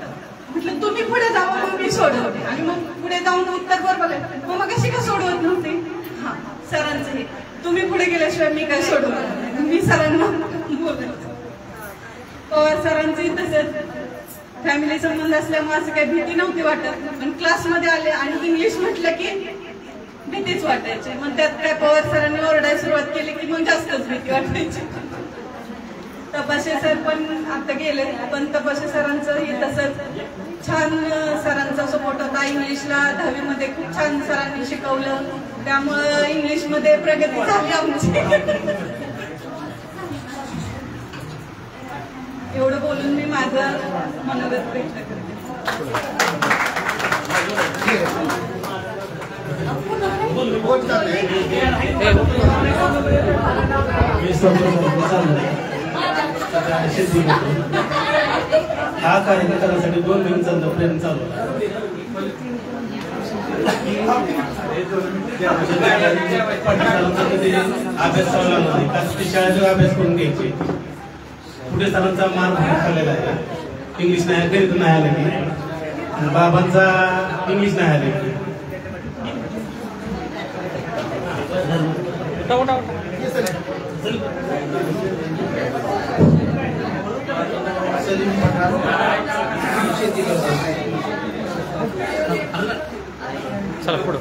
म्हटलं तुम्ही पुढे जावं, मग मी सोडवते आणि मग पुढे जाऊन उत्तर बरोबर आहे. मग कशी का सोडवत नव्हते. हा सरांचं हे तुम्ही पुढे गेल्याशिवाय मी काय सोडवणार नाही, मी सरांना बोलायचं. पवार सरांचंही तसंच फॅमिली संबंध असल्यामुळे असं काही भीती नव्हती वाटत. पण क्लासमध्ये आले आणि इंग्लिश म्हटलं की भीतीच वाटायची. मग त्यात काय पवार सरांनी ओरडायला सुरुवात केली की मग जास्तच भीती वाटायची. तपाशे सर पण आता गेले, पण तपाशे सरांचं हे तसंच छान सरांचा सपोर्ट होता. इंग्लिशला 10वीमध्ये खूप छान सरांनी शिकवलं, त्यामुळं इंग्लिशमध्ये प्रगती झाली आमची. एवढं बोलून मी माझं मनोगत व्यक्त करते. हा कार्यक्रम करण्यासाठी 2 महिन्यांचा प्रयत्न चालू अभ्यास चालला नाही, कारण शाळेत अभ्यास करून घ्यायचे. पुढे सरांचा मार खाल्लेला आहे. इंग्लिश नाही गणित नाही आलं की, बाबांचा इंग्लिश नाही आले की. चला पुढं.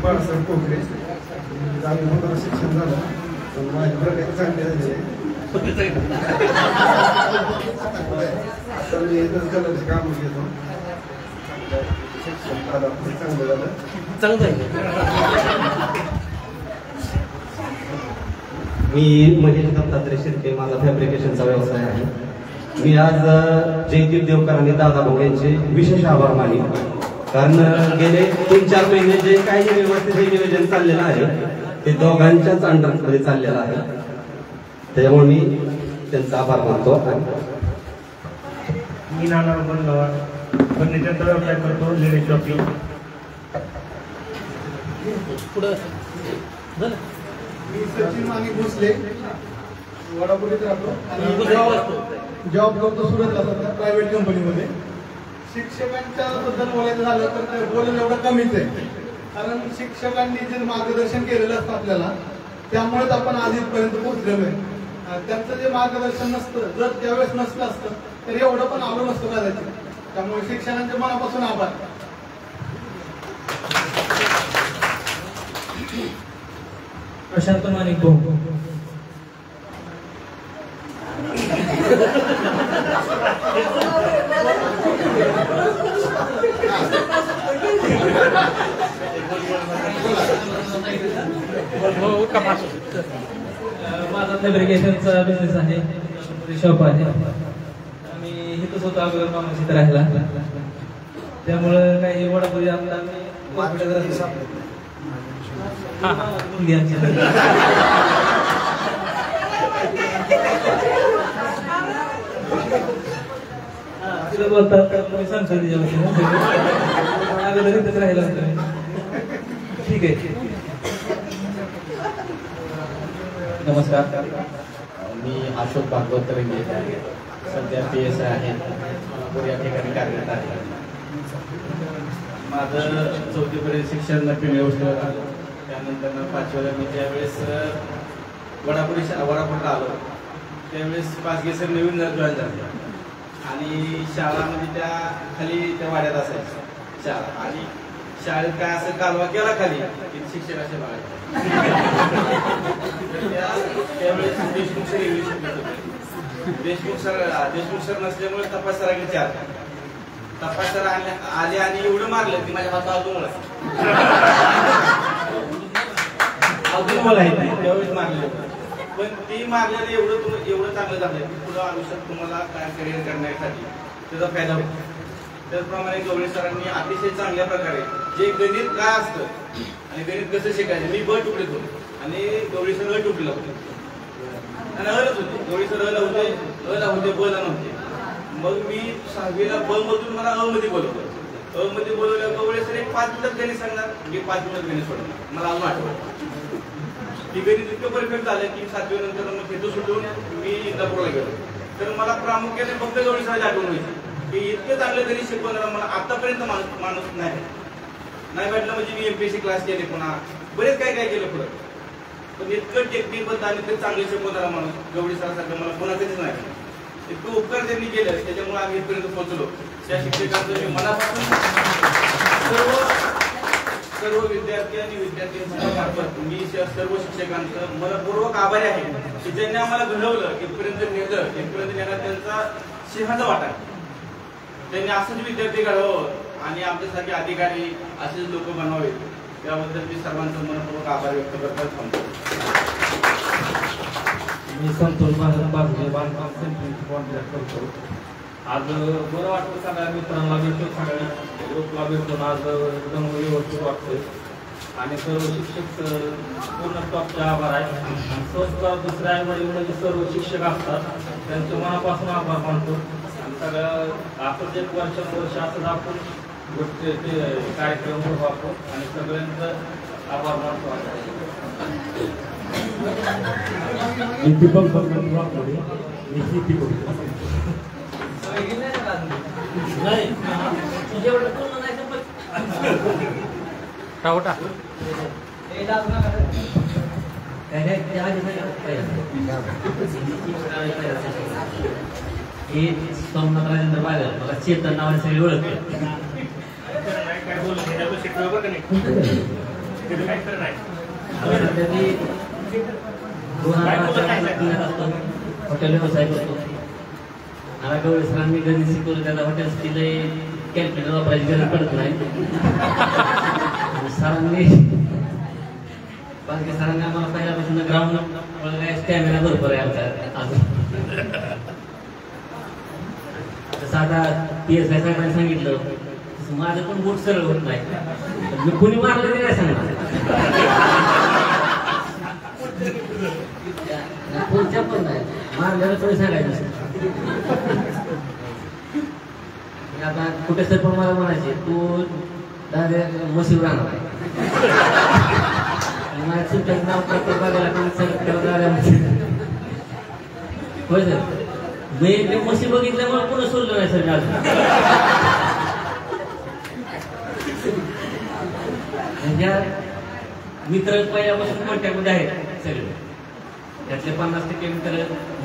बाळासाहेब कोकरे, शिक्षण झालं, माझी प्रगती चांगली झाली आहे. तर मी इथंच कलरचे काम घेतो. शिक्षण चांगलं झालं, चांगलं आहे. मी महेश दत्तात्रय शिर्के, माझा फॅब्रिकेशनचा व्यवसाय आहे. मी आज जयदीप देवकर आणि दादा भाऊ यांचे विशेष आभार मानेन, कारण गेले 3-4 महिने जे काही व्यवस्थित नियोजन चाललेलं आहे ते दोघांच्याच अंडरमध्ये चाललेलं आहे. त्याच्यामुळे मी त्यांचा आभार मानतो. मी नाना बनगावा फर्निचरचा व्यवसाय करतो, लेडीज शॉपिंग. मी सचिन माने भोसले, वडापुरीत राहतो आणि जॉब करतो सुरतला सध्या प्रायव्हेट कंपनीमध्ये. शिक्षकांच्या बद्दल बोलायचं झालं तर बोलणं एवढं कमीच आहे, कारण शिक्षकांनी जे मार्गदर्शन केलेलं असतं आपल्याला, त्यामुळेच आपण आज इथपर्यंत पोहोचलेलो आहे. त्यांचं जे मार्गदर्शन नसतं, जर त्यावेळेस नसलं असतं तर एवढं पण आलो नसतं कदाचित. त्यामुळे शिक्षकांचे मनापासून आभार. प्रशांत माणिक भाऊ, माझा फॅब्रिकेशनचा बिझनेस आहे, शॉप आहे. आम्ही इथंच होतो अगोदर मामाशीत राहायला, त्यामुळं काही वडापुरी आपला तिला बोलतात सांगतो अगोदर इथंच राहिला होतो. ठीक आहे. नमस्कार. मी अशोक भागवत तरंगे, सध्या PSI आहे, सोलापूर या ठिकाणी कार्यरत आहे. माझं 4थी पर्यंत शिक्षण पिंगळे उचललं झालं. त्यानंतर 5वीला मी ज्यावेळेस वडापुरीला आलो त्यावेळेस पाचगे सर नवीन जॉईन झाले आणि शाळामध्ये त्या खाली त्या वाड्यात असायच्या शाळा आणि शाळेत काय असं कालवा केला खाली की शिक्षक असे बघायचे. त्यावेळेस देशमुख सर इंग्लिश शिकत होते. देशमुख सर नसल्यामुळे तपास सरांनी 4 तपास सर आले आणि एवढं मारलं की माझ्या हातात अजून बोलायचं नाही त्यावेळेस मारले. पण ती मारलेलं एवढं चांगलं झालं की पुढं आयुष्यात तुम्हाला काय करिअर करण्यासाठी त्याचा फायदा होतो. त्याचप्रमाणे गवळी सरांनी अतिशय चांगल्या प्रकारे जे गणित काय असतं आणि गणित कसं शिकायचं. मी ब तुकडे होतो आणि गवळी सर अ तुकडीला होते आणि अलच होते. गवळी सर अला होते, अला होते, ब ला नव्हते. मग मी 6वीला ब मधून मला अ मध्ये बोलवलं. अ मध्ये बोलवलं गवळी सर एक 5 मिनिटात गणित सांगणार, मी 5 मिनिटात गणित सोडणार. मला अजून आठवतं ती गणित इतकं परफेक्ट झालं की 7वी नंतर मग तिथं सुटून मी इंदापूरला गेलो. तर मला प्रामुख्याने फक्त गवळी सरांची आठवण व्हायची की इतकं चांगलं गणित शिकवणारा मला आतापर्यंत माणूस नाही भेटलं. म्हणजे मी MPSC क्लास केले, पुन्हा बरेच काय केलं पुढं, पण इतकं टेक्निकल आणि ते चांगले शिकवणारा माणूस गवळी सरांसारखं मला कोणाचंच नाही. इतकं उपकार त्यांनी केलं त्याच्यामुळे आम्ही इथपर्यंत पोहोचलो. त्या शिक्षकांचं मी मनापासून सर्व विद्यार्थी आणि विद्यार्थ्यांच्या मार्फत मी सर्व शिक्षकांचं मनपूर्वक आभारी आहे की ज्यांनी आम्हाला घडवलं, इथपर्यंत नेलं. इथपर्यंत नेण्यात त्यांचा सिंहाचा वाटा आहे. त्यांनी असंच विद्यार्थी घडवावं आणि आमच्यासारखे अधिकारी असेच लोक बनवावे, त्याबद्दल मी सर्वांचं मनपूर्वक आभार व्यक्त करतात. थांबतो. मी संतोष बाजूने बांधकाम सेंटरची कॉन्ट्रॅक्ट करतो. आज बरं वाटतं सगळ्या मित्रांना भेटतो, सगळ्या ग्रुपला भेटून आज एकदम व्यवस्थित वाटतोय आणि सर्व शिक्षक पूर्ण स्टॉपचे आभार आहे. आणि संस्कार दुसऱ्या आईवडील सर्व शिक्षक असतात त्यांचे मनापासून आभार मानतो. आणि सगळं आपण 1 वर्ष असं आपण गोष्टी ते कार्यक्रम वापरतो आणि सगळ्यांचं आभार मानतो. सोमनाथ राजेंद्र बागल मला चेतन नावाने सगळी ओळखते. हॉटेल व्यवसाय करतो. मला गवळी सरांनी गणित शिकवलं, त्याला हॉटेल तिथे कॅल्क्युलेटर वापरायची गरज पडत नाही. सरांनी बाकी सरांनी आम्हाला पहिल्यापासून ग्राउंड स्टॅमिना भरपूर आहे आमचा. जसं आता PSI साहेबांनी सांगितलं तसं माझं पण बोट सरळ होत नाही. मी कुणी मारलं ते काय सांगणार, कोणत्या पण नाही मारल्याला कोणी सांगायचं. आता कुठे तर पण मला म्हणायचे तू दादा मशीन राहणार आहे. माझ्या सुट्ट्याचं नाव प्रत्येक बघायला कोणी दादा मशीन. होय सर, मी ते मशीन बघितल्यामुळे कोणी सोडलं नाही सर. ह्या मित्र पहिल्यापासून कॉन्टॅक्टमध्ये आहेत सगळे. त्यातले 50% मित्र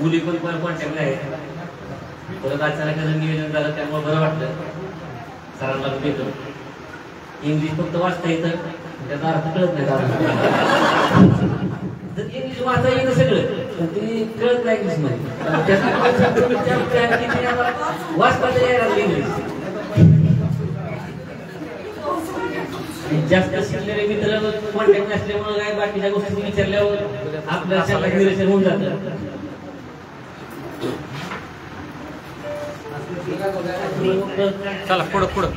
मुली पण कॉन्टॅक्टमध्ये आहेत. परत अचानक नियोजन झालं त्यामुळे बरं वाटलं. सरांना भेटलो. इंग्लिश फक्त वाचता येतं, त्याचा अर्थ कळत नाही. तर इंग्लिश वाचता येतं सगळं, पण ते कळत नाही इंग्लिशमध्ये. वाचता यायला इंग्लिश. जास्त शिकलेले मित्र कॉन्टॅक्ट नसल्यामुळे काय बाकीच्या गोष्टी विचारल्यावर आपल्या निरीक्षण होऊन जातं. चला पुढं पुढं.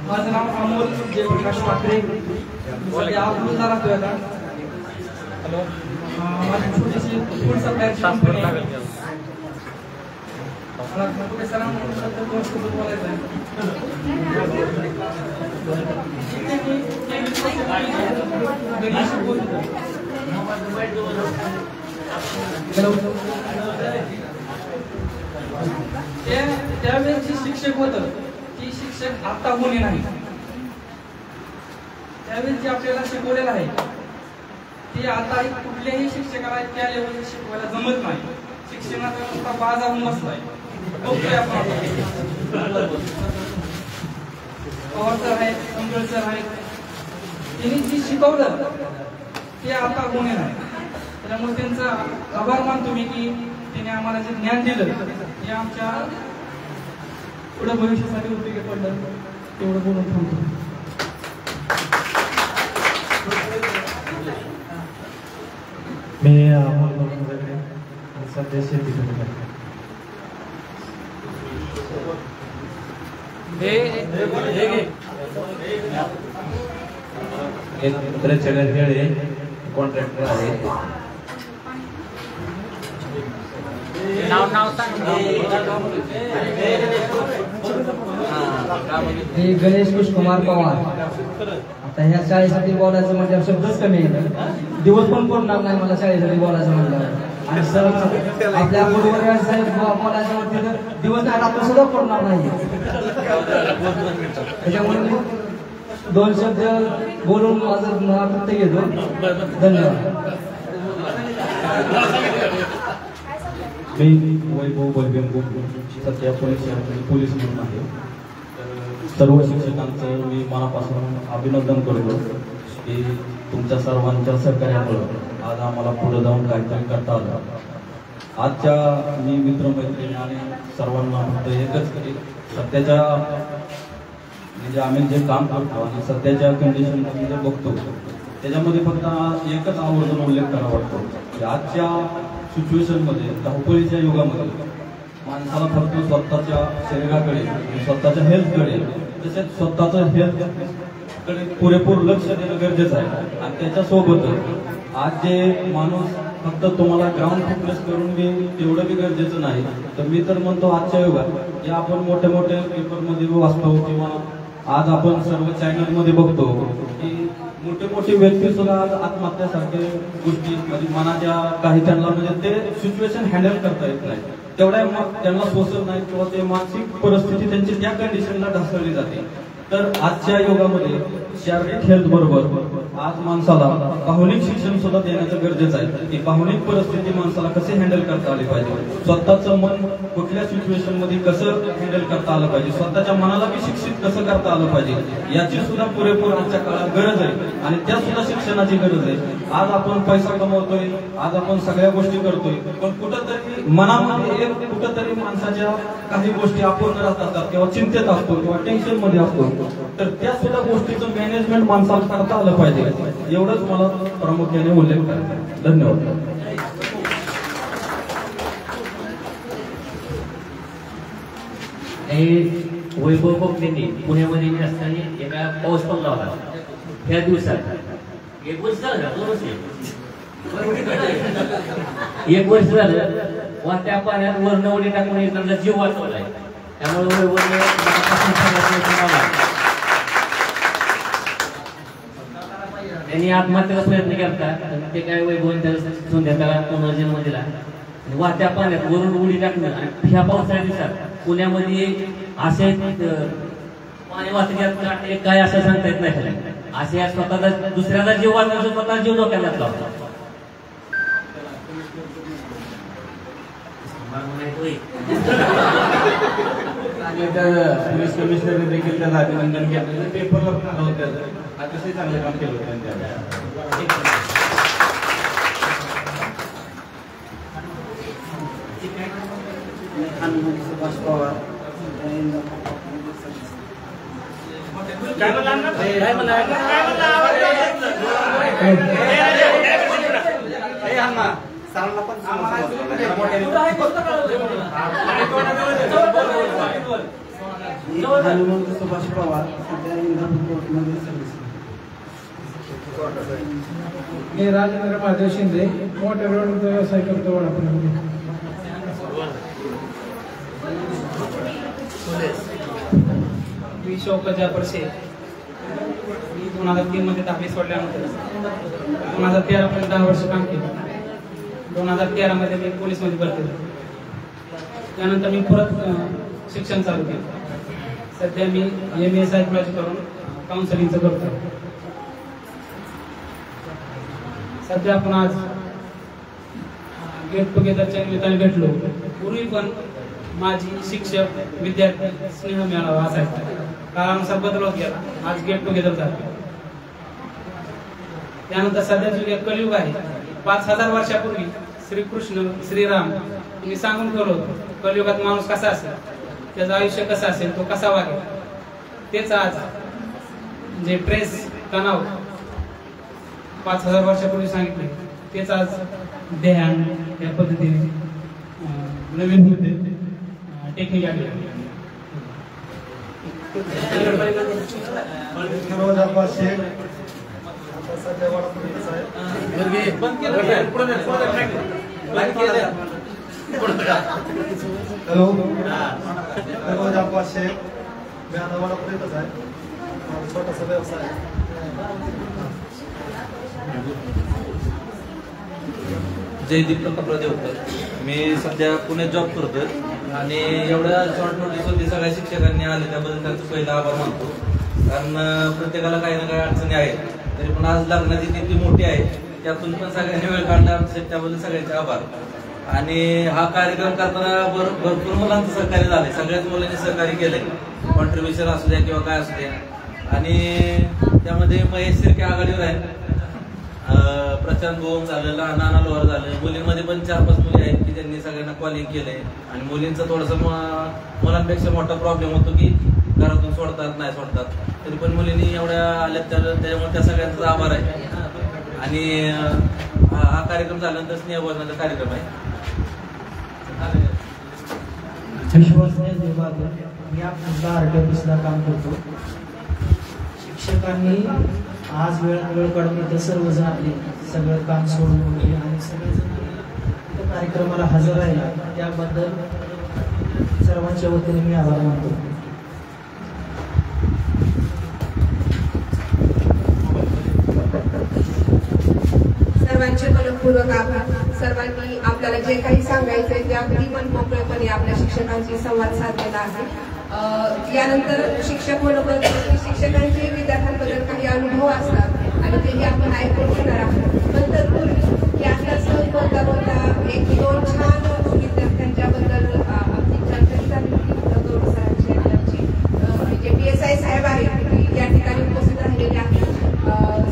माझं नाव अमोल जयप्रकाश ठाकरे. हॅलो, माझी छोटीशी फूड सप्लायची कंपनी आहे. कुठे सरांसोबत बोलायचं आहे. त्यावेळेस जे शिक्षक होतं ती शिक्षक आता होणे नाही. त्यावेळेस जे आपल्याला शिकवलेलं आहे ते आता कुठल्याही शिक्षकाला त्या लेवलला शिकवायला जमत नाही. शिक्षणाचा मोठा बाजार होऊन बसलाय. बघतोय आपण पवार सर आहेत, संगळ सर आहेत, त्यांनी जे शिकवलं ते आता होणे नाही. त्यामुळे त्यांचा आभार मानतो मी की त्यांनी आम्हाला जे ज्ञान दिलं ते आमच्या पुढे भविष्यासाठी उपयोगी पडलं. तेवढं बोलून थांबतो. मी सध्या शेती करतो. एक मित्राच्या घरी कॉन्ट्रॅक्टर आहे. मी गणेश कुमार पवार. आता ह्या शाळेसाठी बोलायचं म्हणजे शब्दच कमी आहे. दिवस पण पडणार नाही मला शाळेसाठी बोलायचं म्हणल्यावर. आणि सर आपल्या पूर्वज साहेब बोलायचं म्हणते तर दिवस नाही रात्र सुद्धा पडणार नाही. त्याच्यामुळे दोन शब्द बोलून माझं प्रत्येक घेतो. धन्यवाद. मी वैभव बलबीन सध्या पोलीस म्हणून आहे. सर्व शिक्षकांचं मी मनापासून अभिनंदन करतो की तुमच्या सर्वांच्या सहकार्यामुळं आज आम्हाला पुढे जाऊन काहीतरी करता आलं. आजच्या मी मित्रमैत्रिणी आणि सर्वांना फक्त एकच की सध्याच्या म्हणजे आम्ही जे काम करतो आणि सध्याच्या कंडिशनमध्ये जे बघतो त्याच्यामध्ये फक्त एकच आवर्जून उल्लेख करावा वाटतो की आजच्या सिच्युएशनमध्ये धावपळीच्या युगामध्ये माणसाला फक्त स्वतःच्या शरीराकडे स्वतःच्या हेल्थकडे तसेच स्वतःचं हेल्थकडे पुरेपूर लक्ष देणं गरजेचं आहे. आणि त्याच्यासोबत आज जे माणूस फक्त तुम्हाला ग्राउंड फिटनेस करून मी तेवढं बी गरजेचं नाही. तर मी तर म्हणतो आजच्या युगात जे आपण मोठ्या मोठ्या पेपरमध्ये वाचतो किंवा आज आपण सर्व चॅनलमध्ये बघतो की मोठे मोठे व्यक्ती सुद्धा आज आत्महत्यासारखे गोष्टी म्हणजे मनाच्या काही त्यांना म्हणजे ते सिच्युएशन हँडल करता येत नाही. तेवढ्या मग त्यांना सोसत नाही किंवा ते मानसिक परिस्थिती त्यांची त्या कंडिशनला ढासळली जाते. तर आजच्या युगामध्ये शारीरिक हेल्थ बरोबर आज माणसाला भावनिक शिक्षण सुद्धा देण्याचं गरजेचं आहे की भावनिक परिस्थिती माणसाला कसे हँडल करता आली पाहिजे, स्वतःचं मन कुठल्या सिच्युएशन मध्ये कसं हँडल करता आलं पाहिजे, स्वतःच्या मनाला बी शिक्षित कसं करता आलं पाहिजे याची सुद्धा पुरेपूर आजच्या काळात गरज आहे. आणि त्या सुद्धा शिक्षणाची गरज आहे. आज आपण पैसा कमवतोय, आज आपण सगळ्या गोष्टी करतोय, पण कुठंतरी मनामध्ये एक कुठंतरी माणसाच्या काही गोष्टी अपूर्ण राहतात किंवा चिंतेत असतो किंवा टेन्शन मध्ये असतो. तर त्या सुद्धा गोष्टीचं मॅनेजमेंट माणसाला करता आलं पाहिजे. एवढंच मला प्रामुख्याने उल्लेख करायचा. धन्यवाद. वैभव कोकणेंनी पुण्यामध्ये मी असताना एका पाऊस पडला होता त्या दिवसात. एक वर्ष झालं, 2 वर्ष, 1 वर्ष झालं. वाहत्या पाण्यात वर्ण उडी टाकून एखादा जीव वाचवलाय. त्यामुळे वैभवने त्यांनी आत्महत्येचा प्रयत्न केला. ते काय वैभव त्याला पुनर्जन्म दिला. वाहत्या पाण्यात वरून उडी टाकणं आणि ह्या पावसाळ्या दिवसात पुण्यामध्ये असे पाणी वाचण्यात काय असं सांगता येत नाही. असे स्वतःचा दुसऱ्याचा जीव वाचण्याचा स्वतःचा जीव डोक्यात घातला होता. पोलीस कमिशनरने देखील त्याला अभिनंदन केलं. पेपरला पण आलं होतं. अतिशय चांगलं काम केलं होतं त्यांनी. सुभाष पवार सुभाष पवार सध्या इंद्रपूर कोर्टमध्ये सर्व्हिस. मी राजेंद्र महादेव शिंदे मोठ्या रोडचा व्यवसाय करतो वडापावमध्ये. मी शौकत जाफर शेख. मी 2003 मध्ये 10वी सोडल्यानंतर 2013 पर्यंत 10 वर्ष काम केलं. 2013 मध्ये मी पोलीसमध्ये भरती झालो. त्यानंतर मी परत शिक्षण चालू केलं. सध्या मी MA सायकोलॉजी करून काउन्सिलिंगचं करतो. सध्या आपण आज गेट टुगेदरच्या निमित्ताने भेटलो. पूर्वी पण माझी शिक्षक विद्यार्थी स्नेह मेळावा असायचा. काळानुसार बदल होत गेला. आज गेट टुगेदर झालं. त्यानंतर सध्याचं युग कलियुग आहे. 5000 वर्षापूर्वी श्रीकृष्ण श्रीराम मी सांगून ठेवलं होतं कलियुगात माणूस कसा असेल, त्याचं आयुष्य कसं असेल, तो कसा वागेल. तेच आज जे ट्रेस तणाव 5000 वर्षापूर्वी सांगितले तेच आज ध्यान या पद्धतीने नवीन टेक्निक आली. हॅलो, दररोज आपण शेख. मी आता वडापुरीतच आहे. माझा छोटासा व्यवसाय आहे. जयदीप प्रतापराव देवकर. मी सध्या पुण्यात जॉब करतोय आणि एवढ्या शॉर्ट नोटीसवरती सगळ्या शिक्षकांनी आले त्याबद्दल त्यांचं पहिला आभार मानतो. कारण प्रत्येकाला काही ना काही अडचणी आहेत. तरी पण आज लग्नाची किती मोठी आहे त्यातून पण सगळ्यांनी वेळ काढला आमच्यासाठी, त्याबद्दल सगळ्यांचे आभार. आणि हा कार्यक्रम करताना भरपूर मुलांचं सहकार्य झालंय. सगळ्याच मुलांनी सहकार्य केलंय. कॉन्ट्रीब्युशन असू द्या किंवा काय असू द्या. आणि त्यामध्ये महेश शिर्के आघाडीवर आहे. प्रशांत भोम झालं, नाना लोहार झालं. मुलींमध्ये पण 4-5 मुली आहेत की त्यांनी सगळ्यांना कॉलिंग केलंय. आणि मुलींचा थोडासा मुलांपेक्षा मोठा प्रॉब्लेम होतो की घरातून सोडतात नाही सोडतात. तरी पण मुलींनी एवढ्या आल्या त्याच्यामुळे त्या सगळ्यांचा आभार आहे. आणि हा कार्यक्रम झाल्यानंतर स्नेहभोजनाचा कार्यक्रम आहे. मी आपला आरटीओ काम करतो. शिक्षकांनी आज वेळ काढून इथं सर्वजण आपले सगळं काम सोडून आणि सगळेजण कार्यक्रमाला हजर राहिला त्याबद्दल सर्वांच्या वतीने मी आभार मानतो. सर्वांचे मनपूर्वक आभार. सर्वांनी आपल्याला जे काही सांगायचंय ते अगदी मनमोकळेपणे आपल्या शिक्षकांशी संवाद साधलेला आहे. यानंतर शिक्षक म्हणून शिक्षकांचे विद्यार्थ्यांबद्दल काही अनुभव असतात आणि तेही आपण ऐकून घेणार आहोत. पण तत्पूर्वी यातला सहज बोलता बोलता 1-2 छान विद्यार्थ्यांच्याबद्दल आपली चर्चा झाली होती. गौरव सरांची आमची जे PSI साहेब आहेत या ठिकाणी उपस्थित राहिलेले आहेत.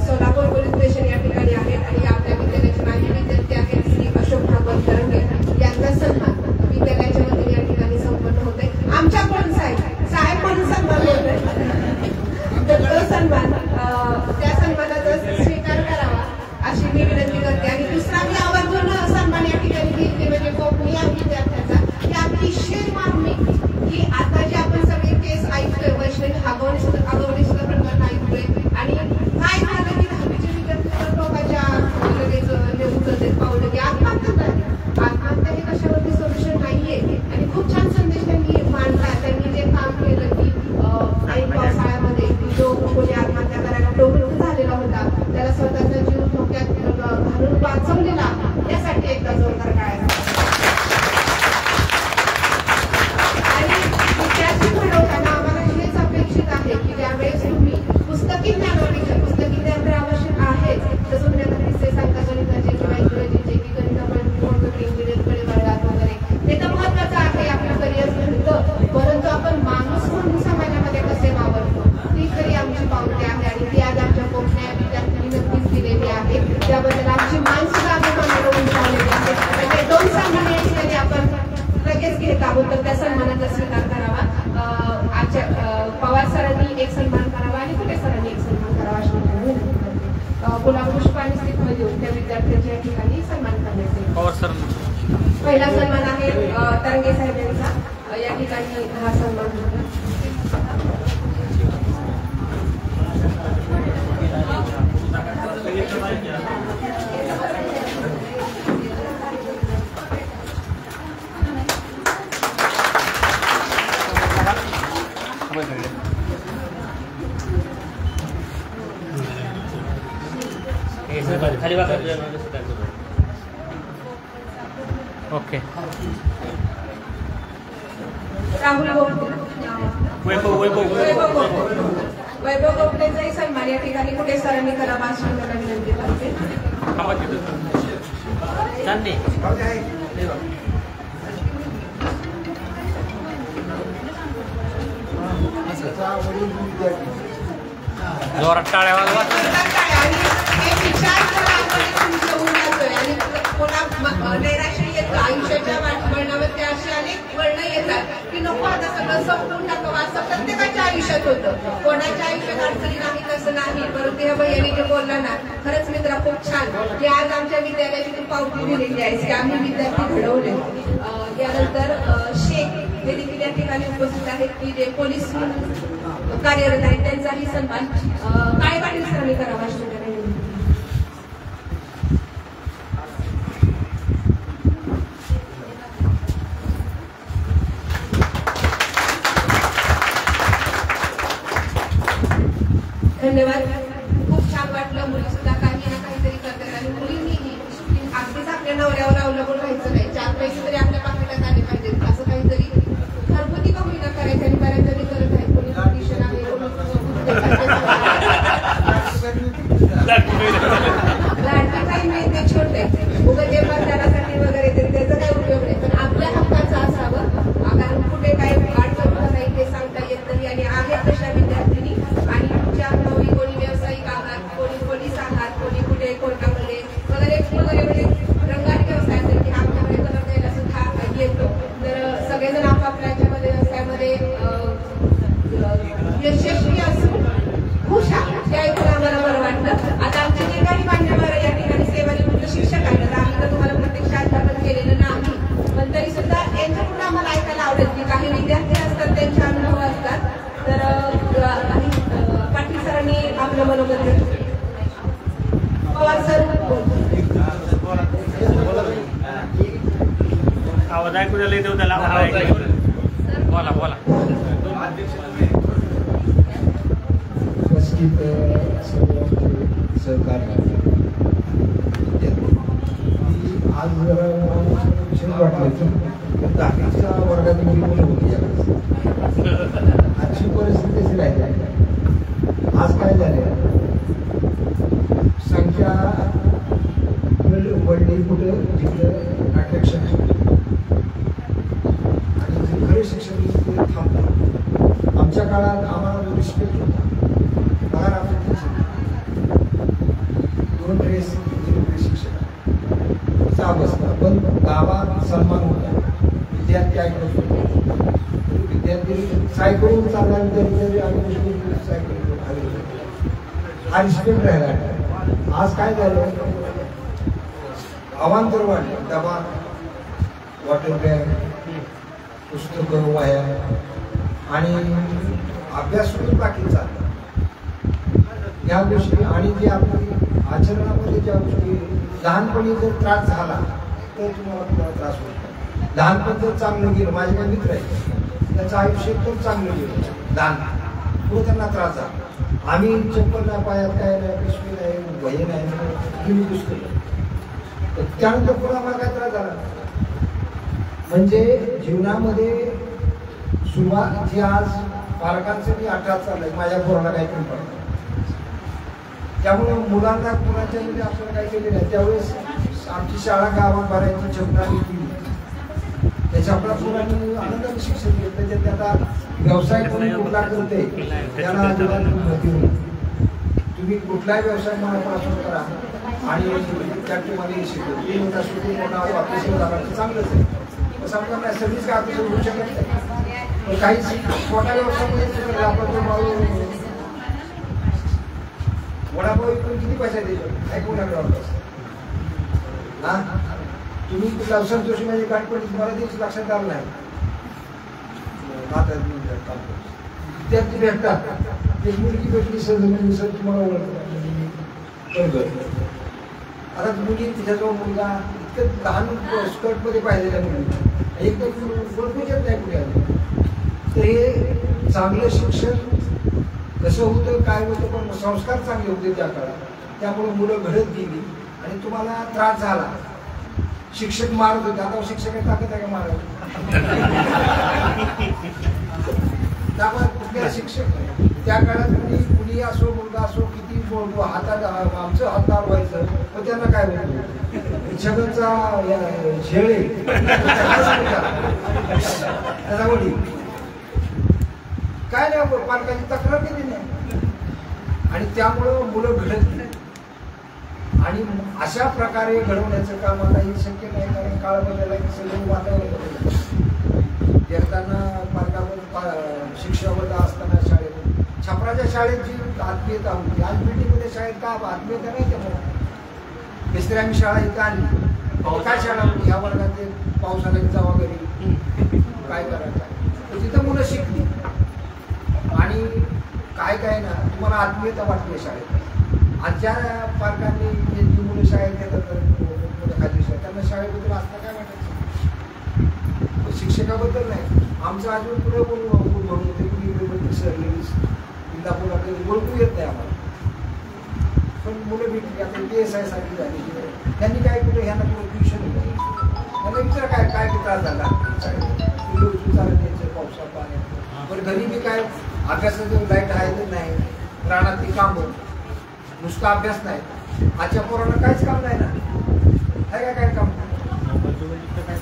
सोलापूर पोलीस स्टेशन या ठिकाणी आहेत आणि आपल्या विद्यालयाचे माजी विद्यार्थी आहेत श्री अशोक भागवत तरंगे यांचा सन्मान विद्यालयाच्या वतीने या ठिकाणी संपन्न होते. आमच्याकडून साहेब म्हणून सन्मान होतोय. तर तो सन्मान त्या सन्मानाचा स्वीकार करावा अशी मी विनंती करते. आणि दुसरा मी आवर्जून सन्मान या ठिकाणी घेतले म्हणजे कोकणी या विद्यार्थ्याचा की अतिशय मागणी की आता जे आपण सगळे केस ऐकतोय वैष्णवी आगवणी सुद्धा प्रकरण ऐकतोय आणि काय झालं की 10वीचे विद्यार्थी टोकाच्या लगेच उचलते पावलं की आत्महत्या झाली. आत्महत्या हे कशावरती सोल्युशन नाहीये. आणि खूप छान संदेश त्यांनी मांडला. त्यांनी जे काम केलं की ऐन पावसाळ्यामध्ये जो कोणी आत्महत्या करायला प्रवृत्त झालेला होता त्याला स्वतःचा जीव धोक्यात घालून वाचवलेला यासाठी एकदा जोरदार टाळ्या. आणि विद्यार्थी घडवताना आम्हाला हेच अपेक्षित आहे की ज्यावेळेस तुम्ही पुस्तकी ज्ञानापेक्षा पुस्तकी ज्ञान तर आवश्यक आहेच. जसं तुम्ही सांगता गणिताचे किंवा इंग्रजीचे की गणित आपण इंजिनिअरकडे वळलात वगैरे ते तर महत्वाचं आहे. आपलं करिअर घडतं. परंतु आपण माणूस म्हणून समाजामध्ये कसे वावरतो ती खरी आमची पावते आहे आणि ती आज आमच्या कोकण्या विद्यार्थ्यांनी नक्कीच दिलेली आहे. त्याबद्दल आमची मान सुद्धा अभिमानाला उंचावलेली आहे. म्हणजे 2 सन्मान या ठिकाणी आपण लगेच घेत आहोत तर त्या सन्मानाचा स्वीकार करावा. आजच्या पवार सरांनी एक सन्मान करावा आणि कुठे सरांनी एक सन्मान करावा अशी विनंती करते. गुलाब पुष्प आणि स्टिकमध्ये देऊन त्या विद्यार्थ्यांच्या ठिकाणी सन्मान करण्याचे पवार सर पहिला सन्मान आहे तरंगे साहेब यांचा. या ठिकाणी हा सन्मान खाली बघा. ओके. राहुल वैभव गोपलेचाही सन्मान या ठिकाणी कुठे सरांनी करावा अशी मला विनंती करते. जोरात टाळ्या वाजवा. नैराश्य येतं आयुष्याच्या वळणावर त्या अशी अनेक वळणं येतात की नको आता सगळं संपून टाकावं असं प्रत्येकाच्या आयुष्यात होतं. कोणाच्या आयुष्यात अडचणी नाही तसं नाही. परंतु ह्या भैयाने जे बोलला ना खरंच मित्रा खूप छान की आज आमच्या विद्यालयाची तू पावती दिलेली आहे की आम्ही विद्यार्थी घडवले. यानंतर शेख हे देखील या ठिकाणी उपस्थित आहेत की जे पोलीस कार्यरत आहेत त्यांचाही सन्मान काळे पाटील सरांनी करावा अशी धन्यवाद. खूप छान वाटलं. मुली सुद्धा काही ना काहीतरी करतात आणि मुलींनीही अगदीच आपल्या नवऱ्यावर अवलंबून राहायचं नाही. 4 पैसे तरी आपल्या पाकिटात आले पाहिजेत असं काहीतरी घरगुती का होईना करायचं आणि बऱ्याच जणी करत आहेत. कोणी ट्युशन आहे लाडकी काही मिळते छोटे उगा जे मतदानासाठी वगैरे तरी त्याचा काही उपयोग नाही. पण आपल्या हक्काचं असावं कारण कुठे काय अडचण नाही ते सांगता येत नाही. आणि आहेत तशा विद्यार्थिनी आणि तुमच्या नवी कोणी व्यावसायिक आहात, कोणी पोलीस आहात, कोणी कुठे कोर्टामध्ये वगैरे वगैरे म्हणजे रंगारी व्यवसाय असेल की आमच्याकडे कलर द्यायला सुद्धा येतो. तर सगळेजण आपापल्या याच्यामध्ये व्यवसायामध्ये यशस्वी असून खुश आहे ते ऐकून आम्हाला बरं वाटलं. आता आमचे जे काही मान्यवर या ठिकाणी सेवानिवृत्त शिक्षक आहेत तर आम्ही तर तुम्हाला प्रत्यक्षात दाखल केलेलं नाही पण तरी सुद्धा यांच्याकडून आम्हाला ऐकायला आवडेल की काही विद्यार्थी असतात त्यांचे अनुभव असतात. तर पाटील सरांनी आपलं मनोगत पवार सर आवाज ऐकू द्यायला देऊ त्याला. बोला बोला. उपस्थित सर्व सहकारी आज जरा विशेष वाटलं की 10वीच्या वर्गात मुली मुलं होती आजची परिस्थिती अशी राहिली. आज काय झाले संख्या वडली कुठं जिथं अट्रॅक्शन आहे आणि जे खरे शिक्षण थांबतात. आमच्या काळात आम्हाला जो रिस्पेक्ट होता पगार आपण 2 ड्रेस शिक्षक असा अवस्था पण गावात सन्मान होता. विद्यार्थी ऐकत होते. विद्यार्थी सायकलून चालला विद्यार्थी आम्ही सायकल आले हा रिस्पेक्ट राहिला. आज काय झालं अवांतर वाढलं. डबा वॉटर बॅग पुस्तकं वह्या आणि अभ्यास सुद्धा बाकी चालला. या गोष्टी आणि जे आपली आचरणामध्ये ज्या गोष्टी लहानपणी जर त्रास झाला तर तुम्हाला त्रास होतो. लहानपण जर चांगलं गेलं माझे काही मित्र आहेत त्याचं आयुष्य एकदम चांगलं गेलं लहान पुढे त्यांना त्रास झाला. आम्ही चप्पल नाही पायात काय नाही पिशवी नाही वही नाही मी पुस्तक त्यानंतर पुढे आम्हाला काय त्रास झाला. म्हणजे जीवनामध्ये सुरुवात जी आज पालकांचं मी 18 चाललंय माझ्या पोराला काही कमी पडतं. त्यामुळे मुलांना मुलांच्या मध्ये आपल्याला काही केले नाही. त्यावेळेस आमची शाळा गावात भरायची छपणारी केली त्याच्या आपल्या मुलांनी आनंदाने शिक्षण घेतलं. त्याच्यात आता व्यवसाय कोणी कुठला करते त्याला तुम्ही कुठलाही व्यवसाय मनापासून करा आणि त्या तुम्हाला शिकतो मोठा सुरू मोठा ऑफिसर झाला चांगलंच आहे. तसं आपल्याला सर्व्हिस काय ऑफिसर होऊ शकत नाही. पण काही मोठा व्यवसायामध्ये आपण वडापाव विकून किती पैसा देतो काय कोणाकडे वापस हा तुम्ही लवकर जोशी माझी गाठ पडली तुम्हाला ते लक्षात आलं नाही. विद्यार्थी भेटतात एक मुलगी भेटली सर तुम्हाला ओळखत. आता मुली तिच्याजवळ मुलगा इतकं लहान स्कर्टमध्ये पाहिलेल्या मुली एकदम ओळखूच येत नाही कुठे. तर हे चांगलं शिक्षण कसं होतं काय होतं पण संस्कार चांगले होते त्या काळात. त्यामुळे मुलं घडत गेली आणि तुम्हाला त्रास झाला. शिक्षक मारत होते, आता शिक्षक ताकद आहे का मारायला? त्यामुळे कुठल्या शिक्षक त्या काळात कुणी असो मुलगा असो किती बोलतो हातात आमचं हात दाबवायचं पण त्यांना काय बोलतो छगनचा झेळे त्याचा वडील काय नाही पालकांची तक्रार केली नाही आणि त्यामुळं मुलं घडत नाही. आणि अशा प्रकारे घडवण्याचं काम आता हे शक्य नाही कारण काळ बदलला की सगळं वातावरण येताना पालकाबद्दल शिक्षकाबद्दल असताना शाळेत छपराच्या शाळेत जी आत्मीयता होती आज बिल्डिंगमध्ये शाळेत का आत्मीयता नाही त्यामुळे मिस्त्री आम्ही शाळा इथं आणली काय शाळा होती ह्या वर्गात पावसाला जावा घरी काय करायचं तर तिथं मुलं शिकली आणि काय काय ना तुम्हाला आत्मीयता वाटते शाळेत. आजच्या पालकांनी जी मुलं शाळेत येतात खाली त्यांना शाळेबद्दल असता काय वाटायचं शिक्षकाबद्दल नाही. आमचं अजून पुढे म्हणून होते की सर्व्हिस इंदापूरला ओळखू येत नाही आम्हाला पण मुलं भेटली आता PSI साठी झाली त्यांनी काय कुठे ह्यांना कुठं ट्युशन होतं त्यांना विचार काय काय त्रास झाला द्यायचं पावसा पाण्यात पण घरी मी काय अभ्यासाचं लाईट आहे तर नाही रानात ती कामं नुसता अभ्यास नाही. आजच्या पोरांना काहीच काम नाही ना आहे काय काम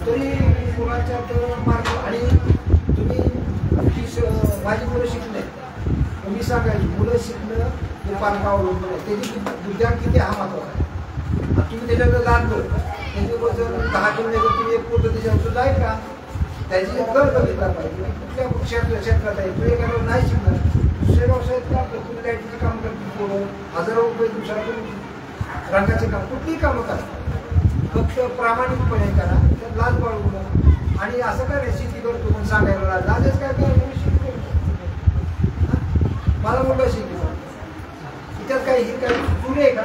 तरी मुलाच्या मार्ग आणि तुम्ही माझी मुलं शिकले मी सांगायची मुलं शिकणं हे पालकावर त्याची बुद्ध्या किती हा महत्वाचा आहे. तुम्ही त्याच्याकडे लागलं त्याचे वजन 10 किलो तुम्ही एक पोट त्याच्यावर जाईल का त्याची कर बघितला पाहिजे कुठल्या क्षेत्रात आहे तू एखाद्या नाही शिकणार दुसऱ्या व्यवसायात काम करतो तुम्ही लाईटचे काम करतो पोरं हजारो रुपये दुसरा रंगाचे काम कुठलीही कामं करा फक्त प्रामाणिकपणे करा त्यात लाज बाळगू आणि असं काय शेती करतो म्हणून सांगायला लाजच काय काय शेती करतो मला मुलं शेती त्यात काही हे काय चुरी आहे का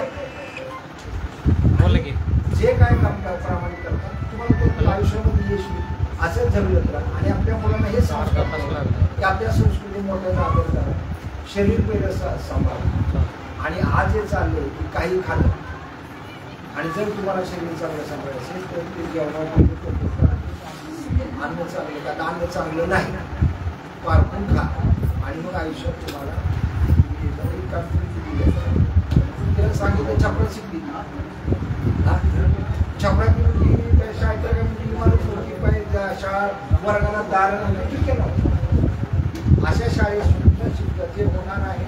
जे काय काम प्रामाणिक करतात तुम्हाला तो आयुष्यामध्ये यश असंच जगलं करा आणि आपल्या मुलांना हे संस्कार की आपल्या संस्कृती मोठ्याचा आदर करा शरीर पहिलं सांभाळ आणि आज हे चाललंय की काही खाल्लं आणि जर तुम्हाला शरीर चांगलं सांभाळायचं असेल तर ते जेवणावर अन्न चांगलं का अन्न चांगलं नाही पारखून खा आणि मग आयुष्यात तुम्हाला सांगितलं छपरा शिकली छपरा शाळेत शाळा वर्गाला दार केलं अशा शाळेत सुद्धा शिकतात जे होणार आहे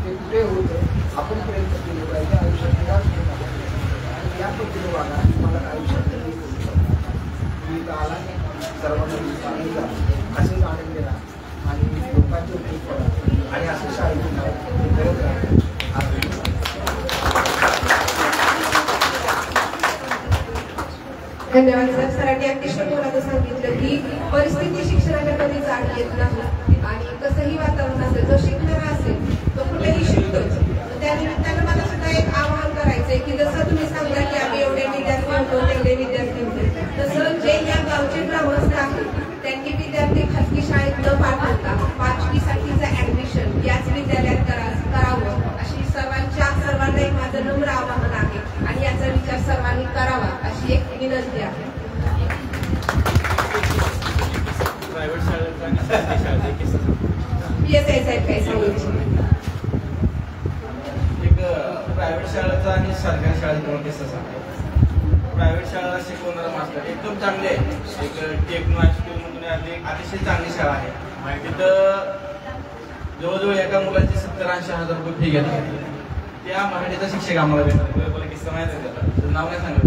ते कुठे होतं आपण प्रयत्न केले पाहिजे आयुष्यात या पद्धतीने वागा तुम्हाला आयुष्यात आला सर्वांना असेच आनंद देणार आणि लोकांचे उपयोग करा आणि असं शाळेत करत राहा. धन्यवाद सर. सरांनी अतिशय मुलाचं सांगितलं की परिस्थिती शिक्षणाच्या कधी जाण येत नाही आणि कसंही वातावरण असेल जो शिकणारा असेल तो कुठेही शिकतोच. त्या निमित्तानं मला सुद्धा एक आवाहन करायचंय की जसं तुम्ही सांगता की आम्ही एवढे विद्यार्थी होतो तेवढे विद्यार्थी होते तसं जे या गावचे ग्रामस्थ आहेत त्यांनी विद्यार्थी खासगी शाळेत न पाठवता 5वी साठीचं ऍडमिशन याच विद्यालयात करावं अशी सर्वांना एक माझं नम्र आवाहन आहे आणि याचा विचार सर्वांनी करावा अशी एक विनंती आहे. प्रायव्हेट शाळेत आणि सरकारी शाळेत PSI साहेब काय सांगायचं एक प्रायव्हेट शाळेचा आणि सरकारी शाळेत दोन किस्सा सांगतो. प्रायव्हेट शाळेला शिकवणारा मास्तर एकदम चांगले आहे. एक टेक्नो हायस्कूल म्हणून अतिशय चांगली शाळा आहे. तिथं जवळजवळ एका मुलाची 70-80 हजार रुपये फी घेतली. त्या मराठीचा शिक्षक आम्हाला भेटला. मला किस्सा माहिती आहे त्याचं नाव नाही सांगत.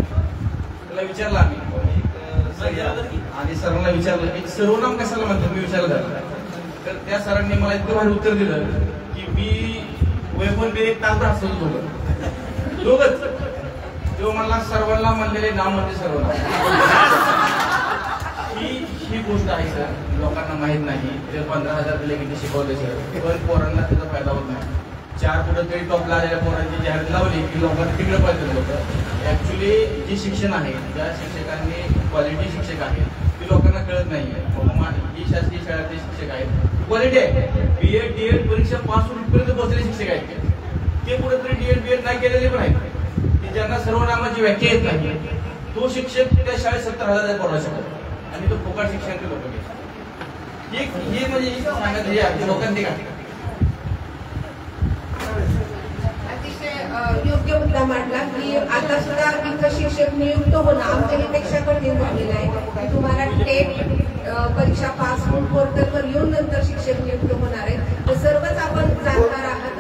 त्याला विचारलं आम्ही आणि सरांना विचारलं की सर्वनाम कशाला म्हणतात मी विचारलं तर त्या सरांनी मला इतकं भारी उत्तर दिलं की मी वैभव एक तास हसतो दोघच तो मला सर्वांना म्हणलेले नाव म्हणजे सर्वांना ही गोष्ट आहे सर लोकांना माहित नाही. 15,000 दिले किती शिकवले सर पण पोरांना त्याचा फायदा होत नाही. 4 कुठं तरी टॉपला आलेल्या पोरांची जाहिरात लावली की लोकांना तिकडे पाहिजे होतं. ऍक्च्युली जे शिक्षण आहे ज्या शिक्षकांनी क्वालिटी शिक्षक आहेत ते लोकांना कळत नाहीये. जी शासकीय शाळेतले शिक्षक आहेत क्वालिटी आहे. BEd DEd परीक्षा पास होऊन पर्यंत बसलेले शिक्षक आहेत ते कुठेतरी डीएड बीएड नाही केलेले पण आहेत की ज्यांना सर्वनामाची व्याख्या येत नाही. तो शिक्षक त्या शाळेत 70,000 पडू शकतो आणि तो फुकट शिक्षण लोक हे म्हणजे सांगत हे लोकांनी का योग्य मुद्दा मांडला की आता सुद्धा इथं शिक्षक नियुक्त होणं आमच्यापेक्षा कठीण झालेलं आहे की तुम्हाला टेट परीक्षा पास होऊन पोर्टलवर येऊन नंतर शिक्षक नियुक्त होणार आहे. तर सर्वच आपण जाणकार आहात,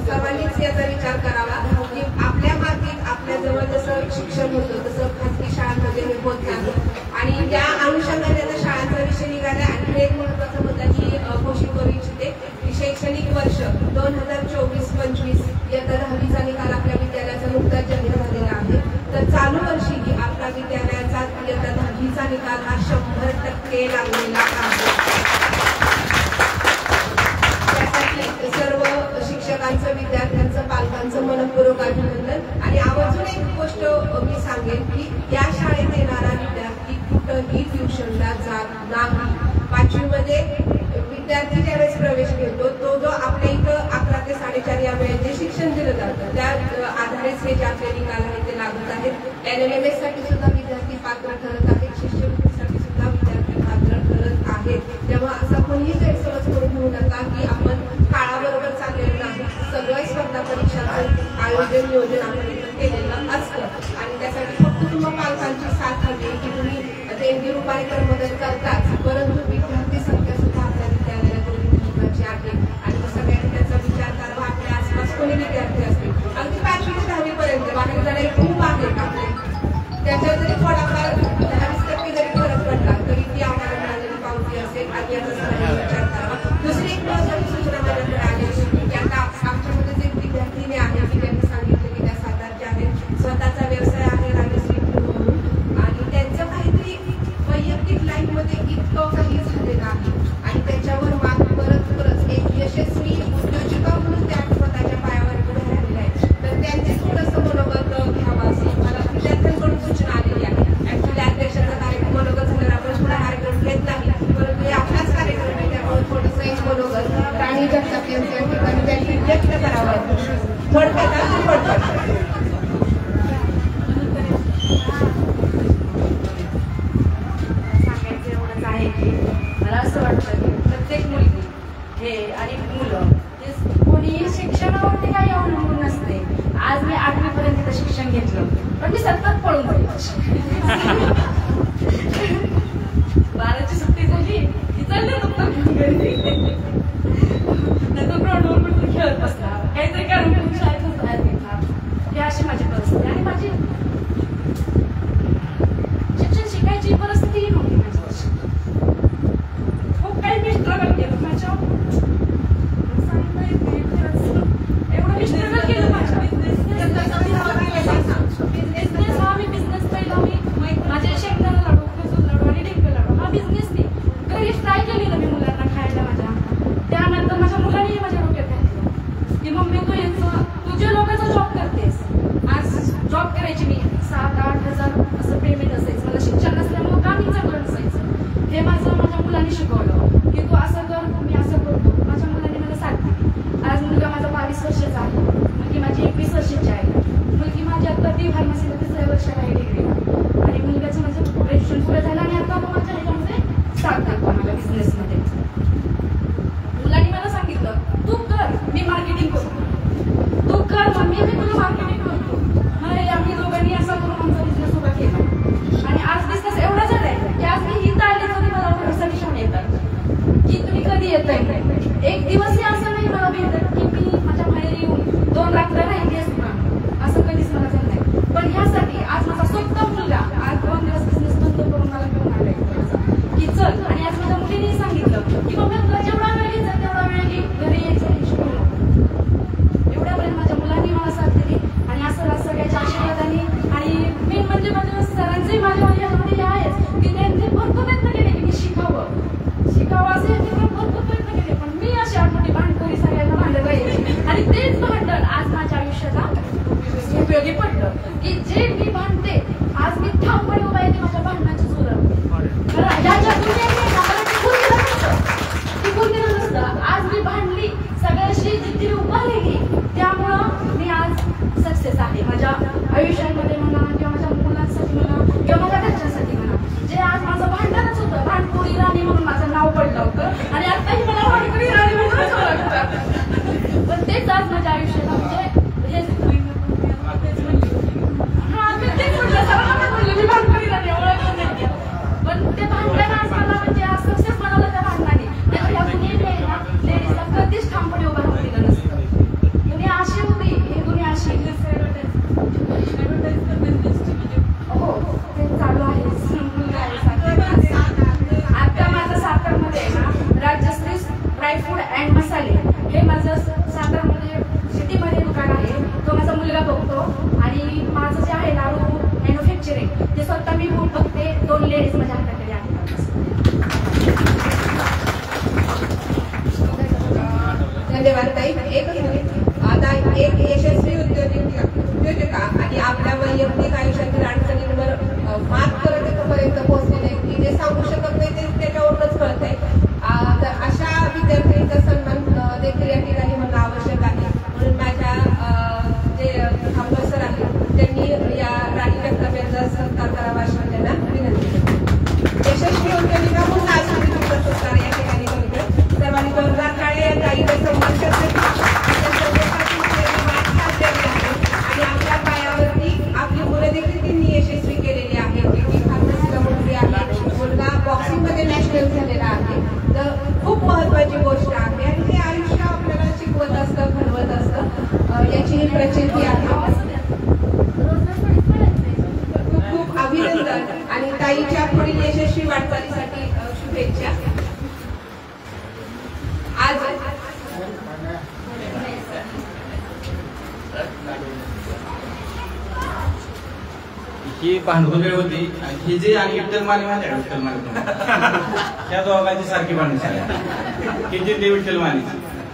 सर्वांनीच याचा विचार करावा की आपल्या मातीत आपल्याजवळ जसं शिक्षण होतं तसं खाजगी शाळांमध्ये हे होत नाही. आणि या अनुषंगाने आता शाळांचा विषय निघाला. आणखी एक महत्वाचा मुद्दा की घोषित करू इच्छिते की शैक्षणिक वर्ष 2024-25 इयत्ता 10वीचा निकाल आपल्या विद्यालयाचा नुकताच जाहीर झालेला आहे. तर चालू वर्षी आपल्या विद्यालयाचा इयत्ता 10वीचा निकाल हा 100% लागलेला आहे. त्यासाठी सर्व शिक्षकांचं, विद्यार्थ्यांचं, पालकांचं मनपूर्वक अभिनंदन. आणि आवर्जून एक गोष्ट मी सांगेन की या शाळेत येणारा विद्यार्थी कुठंही ट्युशनला जात नाही. 5वी मध्ये विद्यार्थी ज्यावेळेस प्रवेश घेतो तो जो आपल्या इथं 11 ते 4:30 या वेळेत जे शिक्षण दिलं जातं त्या आधारेच हे जे आपले निकाल आहेत ते लागत आहेत. LLMS साठी सुद्धा विद्यार्थी पात्र ठरत आहेत, शिष्यवृत्तीसाठी सुद्धा विद्यार्थी पात्र ठरत आहेत. तेव्हा असा कोणीही गैरसमज करून घेऊ नका की आपण काळाबरोबर चाललेलं नाही. सगळं स्पर्धा परीक्षांचं आयोजन नियोजन आपण केलेलं असतं आणि त्यासाठी फक्त तुम्हाला पालकांची साथ हवी की तुम्ही देणगी रुपाने मदत करताच, परंतु विद्यार्थी संख्या सुद्धा आपल्या विद्यालयाला महत्वाची आहे. आणि सगळ्यांनी त्याचा विचार करावा. आपल्या आसपास कोणी विद्यार्थी असतील अगदी 5वी ते 10वी पर्यंत बाहेर जाणारे खूप आहेत आपले, त्याच्यात जरी थोडाफार 10-20% जरी फरक पडला तरी ती आम्हाला मिळालेली पावती असेल आणि याचा सगळ्यांनी विचार करावा. दुसरी एक महत्वाची सूचना माझ्याकडे आली की आता आमच्यामध्ये जे विद्यार्थिनी आहेत की त्यांनी सांगितलं की त्या सातारच्या आहेत, स्वतःचा व्यवसाय आहे राजश्री म्हणून, आणि त्यांचं काहीतरी वैयक्तिक लाईफमध्ये इतकं काही झालेलं आहे आणि त्याच्यावर मात करत एक यशस्वी उद्योजिका म्हणून त्या स्वतःच्या पायावर उभ्या राहिलेल्या आहेत. तर त्यांचे थोडंसं मनोगत घ्यावं असं मला विद्यार्थ्यांकडून सूचना आलेली आहे. ऍक्च्युली अध्यक्षाचा कार्यक्रम मनोगत झाल्यावर आपण थोडा कार्यक्रम घेत नाही, परंतु हे आपलाच कार्यक्रम आहे त्यामुळे थोडंसं एक मनोगत राणी जगताप यांच्या ठिकाणी त्यांनी व्यक्त करावं. थोडक्यात मला असं वाटतं की प्रत्येक मुलगी हे आणि मुलं हे कोणीही शिक्षणावरती काही अवलंबून नसते. आज मी 8वी पर्यंत शिक्षण घेतलं पण मी सतत पळून जायची. 12ची सुट्टी झाली की चालले घरी, त्याचं ग्राउंडवर पण खेळत बसला, काहीतरी कारण शाळेतच बाहेर घेतला. ही अशी माझी परिस्थिती आणि माझी शिक्षण शिकायची परिस्थितीही नव्हती माझी. खूप काही मी स्ट्रगल केलं माझ्या एवढं मी स्ट्रगल केलं माझ्या बिझनेस हा मी बिझनेस पहिला मी माझे शेंगदाणा लाडू, खजूर लाडू आणि डिंपल लाडू हा बिझनेस मी घरी ट्राय केलेला मी मुलांना खायला माझ्या. त्यानंतर माझ्या मुलांनी माझ्या डोक्यात घातलं की मम्मी तू याचं तुझ्या लोकांचा जॉब करतेस. आज जॉब करायची मी 7-8 हजार असं पेमेंट असायचं, मला शिक्षण नसल्यामुळं कामही चांगलं नसायचं. हे माझ्या मुलांनी शिकवलं की तू असं कर, मी असं करतो. माझ्या मुलांनी मला साथ दिली. आज मुलगा माझा 22 वर्षाचा आहे, मुलगी माझी 21 वर्षाची आहे. मुलगी माझी आता ती फार्मसीला 3ऱ्या वर्षाला आहे डिग्री, आणि मुलगाचं माझं ग्रॅज्युएशन पुढे झालं आणि आता तो माझ्या ह्याच्यामध्ये साथ देतो मला बिझनेसमध्ये. मुलांनी मला सांगितलं तू कर, मी मार्केटिंग करतो. तू कर मम्मी, मी तुला मार्केटिंग करतो. मग आम्ही दोघांनी असा करून आमचा बिझनेस उभा केला आणि आज बिझनेस एवढा झालाय की आज मी इथं आले तरी मला ऑर्डरसाठी फोन येतात की तुम्ही कधी येताय. एक दिवसही असं नाही मला भेटत की मी माझ्या बाहेर येऊन 2 रात्र राहिली असते, असं कधीच मला झालं नाही. पण ह्यासाठी आज माझा स्वतः मुलगा आज 2 दिवस बिझनेस बंद करून मला घेऊन आलाय की चल. आणि आज माझ्या मुलीने सांगितलं की मम्मी तुला जेवढा वेळ घ्यायचा तेवढा वेळ घे, घरी यायचं शिकवलं. एवढ्यापर्यंत माझ्या मुलांनी मला साथ दिली आणि असं सगळ्याच्या आशीर्वादाने. आणि मेन म्हणजे माझ्या सरांचंही माझ्या यामध्ये आहेच की त्यांनी भरपूर प्रयत्न केले की मी शिकावं असे भरपूर प्रयत्न केले. पण मी अशी आठवणी भांडखोरी सगळ्यांना भांडत राहायची आणि तेच भांडण आज माझ्या आयुष्याला उपयोगी पडलं की जे मी भांडते आज मी ठामपणे उभा येते माझ्या भांडणाच्या जोरावर. याच्या टिकून दिलं नसतं. आज मी भांडली, सगळ्याशी जिद्दीने उभा राहिली, त्यामुळं सक्सेस आहे माझ्या आयुष्यामध्ये म्हणा किंवा माझ्या मुलांसाठी म्हणा किंवा माझ्या घरच्यांसाठी म्हणा. जे आज माझं भांडणच होतं, भांडकुरी राणी म्हणून माझं नाव पडलं होतं आणि आत्ताही मला भांडकुरी राणी म्हणूनच ओळखतात. पण तेच आज माझ्या आयुष्याला म्हणजे हेच तेच म्हटलं सर्वांना म्हणलं मी भांडकुरी राणी ओळखलं नाही. पण ते भांडण आज मला म्हणजे आज सक्सेस बनवलं त्या भांडणाने. नाही या दुनियेने ना लेडीजला कधीच ठामपणे उभं राहून दिलं नसतं. दुनिया अशी होती, ही दुनिया अशी हो ते चालू आहे. आता माझं सातारमध्ये ना राजश्री ड्रायफ्रूट अँड मसाले हे माझं सातारमध्ये सिटीमध्ये दुकान आहे. तो माझा मुलगा बघतो आणि माझं जे आहे लाडू मॅन्युफॅक्चरिंग ते स्वतः मी बघते. 2 लेडीज माझ्या हाताकडे आहेत. धन्यवाद ताई. एकच मिनिट. आता एक यशस्वी उद्योजका आणि आपल्या वैयक्तिक आयुष्यातील अडचणींवर मात करत इथपर्यंत पोहोचलेले की जे सांगू शकत नाही ते त्याच्यावरूनच कळतंय. तर अशा विद्यार्थ्यांचा सन्मान देखील या ठिकाणी होणं आवश्यक आहे. म्हणून माझ्या जे खामकर सर आहेत त्यांनी या राणी जगताप यांचा सत्कार करावा अशी त्यांना विनंती करते. यशस्वी उद्योजिका म्हणून आज पुरस्कार या ठिकाणी करतो. सर्वांनी जोरदार टाळ्या या ताईचा सन्मान करतात. आणि आपल्या पायावरती आपली मुलं देखील त्यांनी यशस्वी केलेली आहे. फार्मसीला मुलगी आहे, मुलगा बॉक्सिंगमध्ये नॅशनल झालेला आहे. तर खूप महत्वाची गोष्ट आहे आणि हे आयुष्य आपल्याला शिकवत असतं, घडवत असतं. याची ही प्रचिती आहे. खूप खूप अभिनंदन आणि ताईच्या पुढील यशस्वी वाटचालीसाठी शुभेच्छा. आज ही भांडवल वेळ होती आणि ही जी आणि विठ्ठल माने माझ्या विठ्ठल माने त्या दोघांची सारखी भांडण ही जी विठ्ठल माने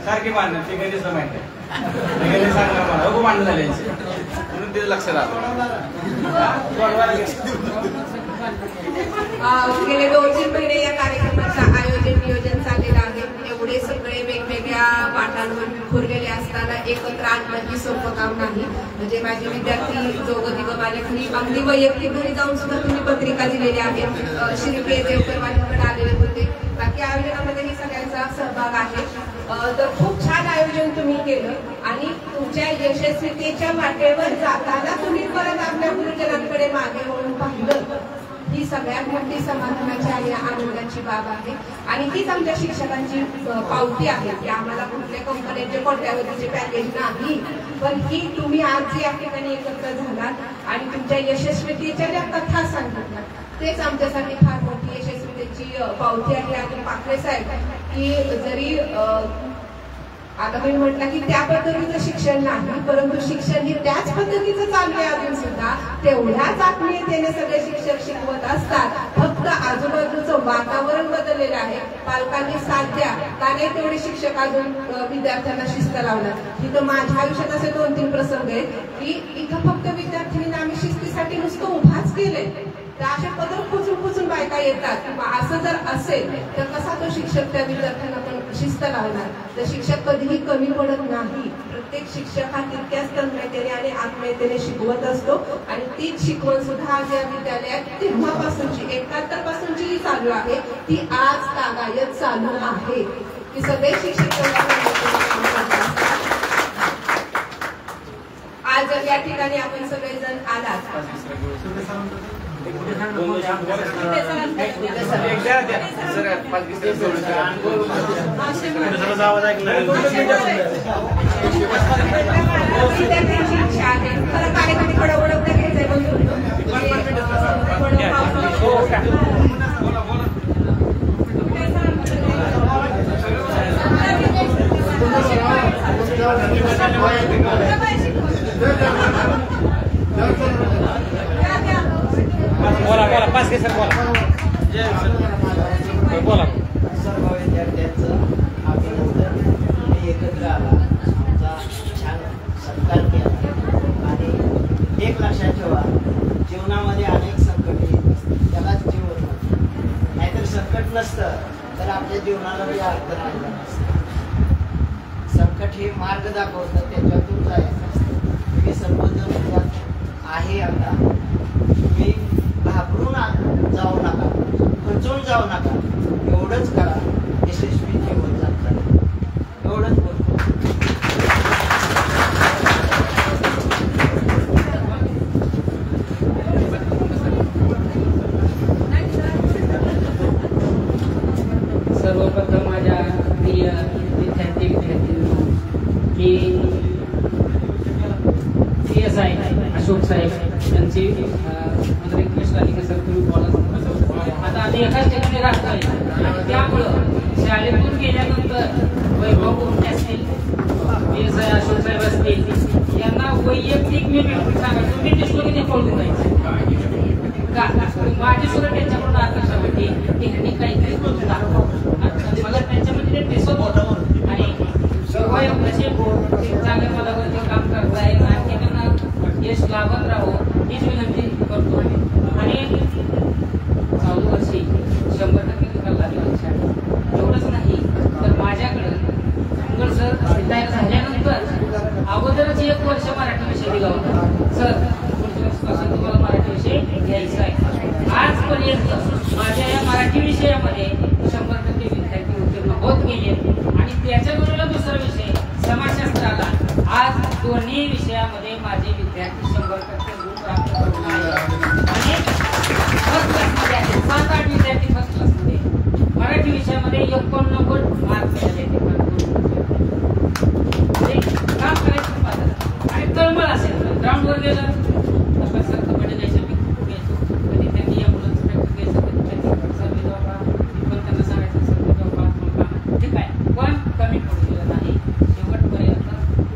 सारखी भांडण ते कधी माहित आहे कधी सांगणार मला खूप भांडण झाले म्हणून ते लक्षात आलं. गेले 2-3 महिने या कार्यक्रमाचं आयोजन नियोजन चाललेलं आहे. एवढे सगळे वेगवेगळ्या वाटांवर विखुरलेले असताना एकत्र आणणं ही सोपं काम नाही. म्हणजे माझे विद्यार्थी दोघं माझ्या घरी अगदी वैयक्तिक घरी जाऊन सुद्धा तुम्ही पत्रिका दिलेल्या आहेत. शिर्के देवकर माझ्याकडे आलेले होते. बाकी आयोजनामध्ये सगळ्यांचा सहभाग आहे. तर खूप छान आयोजन तुम्ही केलं आणि तुमच्या यशस्वीतेच्या वाटेवर जाताना तुम्ही परत आपल्या गुरुजनांकडे मागे वळून पाहिलं ही सगळ्यात मोठी समाधानाची आणि आनंदाची बाब आहे. आणि हीच आमच्या शिक्षकांची पावती आहे की आम्हाला कुठल्या कंपन्यांचे कोट्यावधीचे पॅकेज नाही, पण ही तुम्ही आज या ठिकाणी एकत्र झालात आणि तुमच्या यशस्वीतेच्या ज्या कथा सांगितल्या तेच आमच्यासाठी फार मोठी यशस्वीतेची पावती आहे. आणि पाखरे साहेब की जरी आता मी म्हटलं की त्या पद्धतीचं शिक्षण नाही, परंतु शिक्षण हे त्याच पद्धतीचं चालू आहे अजून सुद्धा. तेवढ्याच आत्मीयतेने सगळे शिक्षक शिकवत असतात. फक्त आजूबाजूचं वातावरण बदललेलं आहे. पालकांनी साथ द्या का नाही तेवढे शिक्षक अजून विद्यार्थ्यांना शिस्त लावतात. इथं माझ्या आयुष्यात असे 2-3 प्रसंग आहेत की इथं फक्त विद्यार्थ्यांना आम्ही शिस्तीसाठी नुसतं उभाच केले. तर अशा पदर खुचून बायका येतात. असं जर असेल तर कसा तो शिक्षक त्या विद्यार्थ्यांना पण शिस्त लावणार. तर शिक्षक कधीही कमी पडत नाही. प्रत्येक शिक्षक हा तितक्याच तन्मयतेने आणि आत्मीयतेने शिकवत असतो आणि तीच शिकवण सुद्धा आज या विद्यालयात तेव्हापासूनची 71 पासूनची जी चालू आहे ती आज तागायत चालू आहे की सगळे शिक्षक आज या ठिकाणी आपण सगळेजण आलात. खरं कार्यक्रम थोडा ओळखता घ्यायचंय बोला पाच के सर बोला. सर्व विद्यार्थ्यांचं अभिनंदन. तुम्ही एकत्र आला, आमचा छान सत्कार केला आणि एक लक्षात ठेवा जीवनामध्ये अनेक संकट येत त्यालाच जीवन म्हणतात. नाहीतर संकट नसतं तर आपल्या जीवनाला काही अर्थ राहिला नसतं. संकट हे मार्ग दाखवतं त्याच्यातून जायचं असतं. तुम्ही सर्वजण यात आहे आता, तुम्ही घाबरून जाऊ नका, खचून जाऊ नका, एवढंच करा, यशस्वी जीवन जगतात. एवढंच बोलतो. सर्वप्रथम माझ्या प्रिय विद्यार्थी की PSI अशोक साहेब यांची मला रिक्वेस्ट आली की सर तुम्ही बोला. आता आम्ही एकाच ठिकाणी राहतोय, त्यामुळं शाळेतून गेल्यानंतर वैभव कोणते असतील, PSI अशोक साहेब असतील, यांना वैयक्तिक मी भेटून सांगा तुम्ही दिसलो की ते पळून जायचं का. माझी सुद्धा त्यांच्याकडून अपेक्षा होती की ह्यांनी काहीतरी करून दाखवावं. मला त्यांच्यामध्ये ते दिसत होतं आणि शिवाय कसे चांगल्या पदावरती काम करताय आणखी त्यांना यश लाभत राहो हीच विनंती करतो. आणि चालू वर्षी 100% निकाल लागला शाळेत. एवढंच नाही तर माझ्याकडे मंगळ सर रिटायर झाल्यानंतर अगोदरच 1 वर्ष मराठी विषय दिला होता. सर पुढच्या वर्षापासून तुम्हाला मराठी विषय घ्यायचा आहे. आजपर्यंत माझ्या या मराठी विषयामध्ये 100% विद्यार्थी उत्तीर्ण होत गेले आणि त्याच्याबरोबर दुसरा विषय समाजशास्त्र आला. आज दोन्ही विषयामध्ये माझे विद्यार्थी 100% गुण प्राप्त करून आले आणि फर्स्ट क्लासमध्ये आहेत. 7-8 विद्यार्थी फर्स्ट क्लासमध्ये. मराठी विषयामध्ये 89 मार्क मिळाले. काम करायचं पाहिजे आणि तळमळ असेल तर ग्राउंडवर गेलं तर सर कबड्डी घ्यायचं, मी खो खो घ्यायचो, कधी त्यांनी ॲम्ब्युलन्स प्रॅक्टिस घ्यायचं, कधी त्यांनी सर्वे जॉबा, मी पण त्यांना सांगायचं सर्वे जॉबा ठीक आहे, पण कमी पडू दिलं नाही. शेवटपर्यंत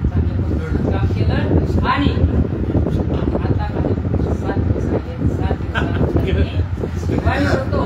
चांगल्या पद्धतीनं काम केलं आणि आता माझे 7 दिवस आहेत. 7 दिवसात शिवाय होतो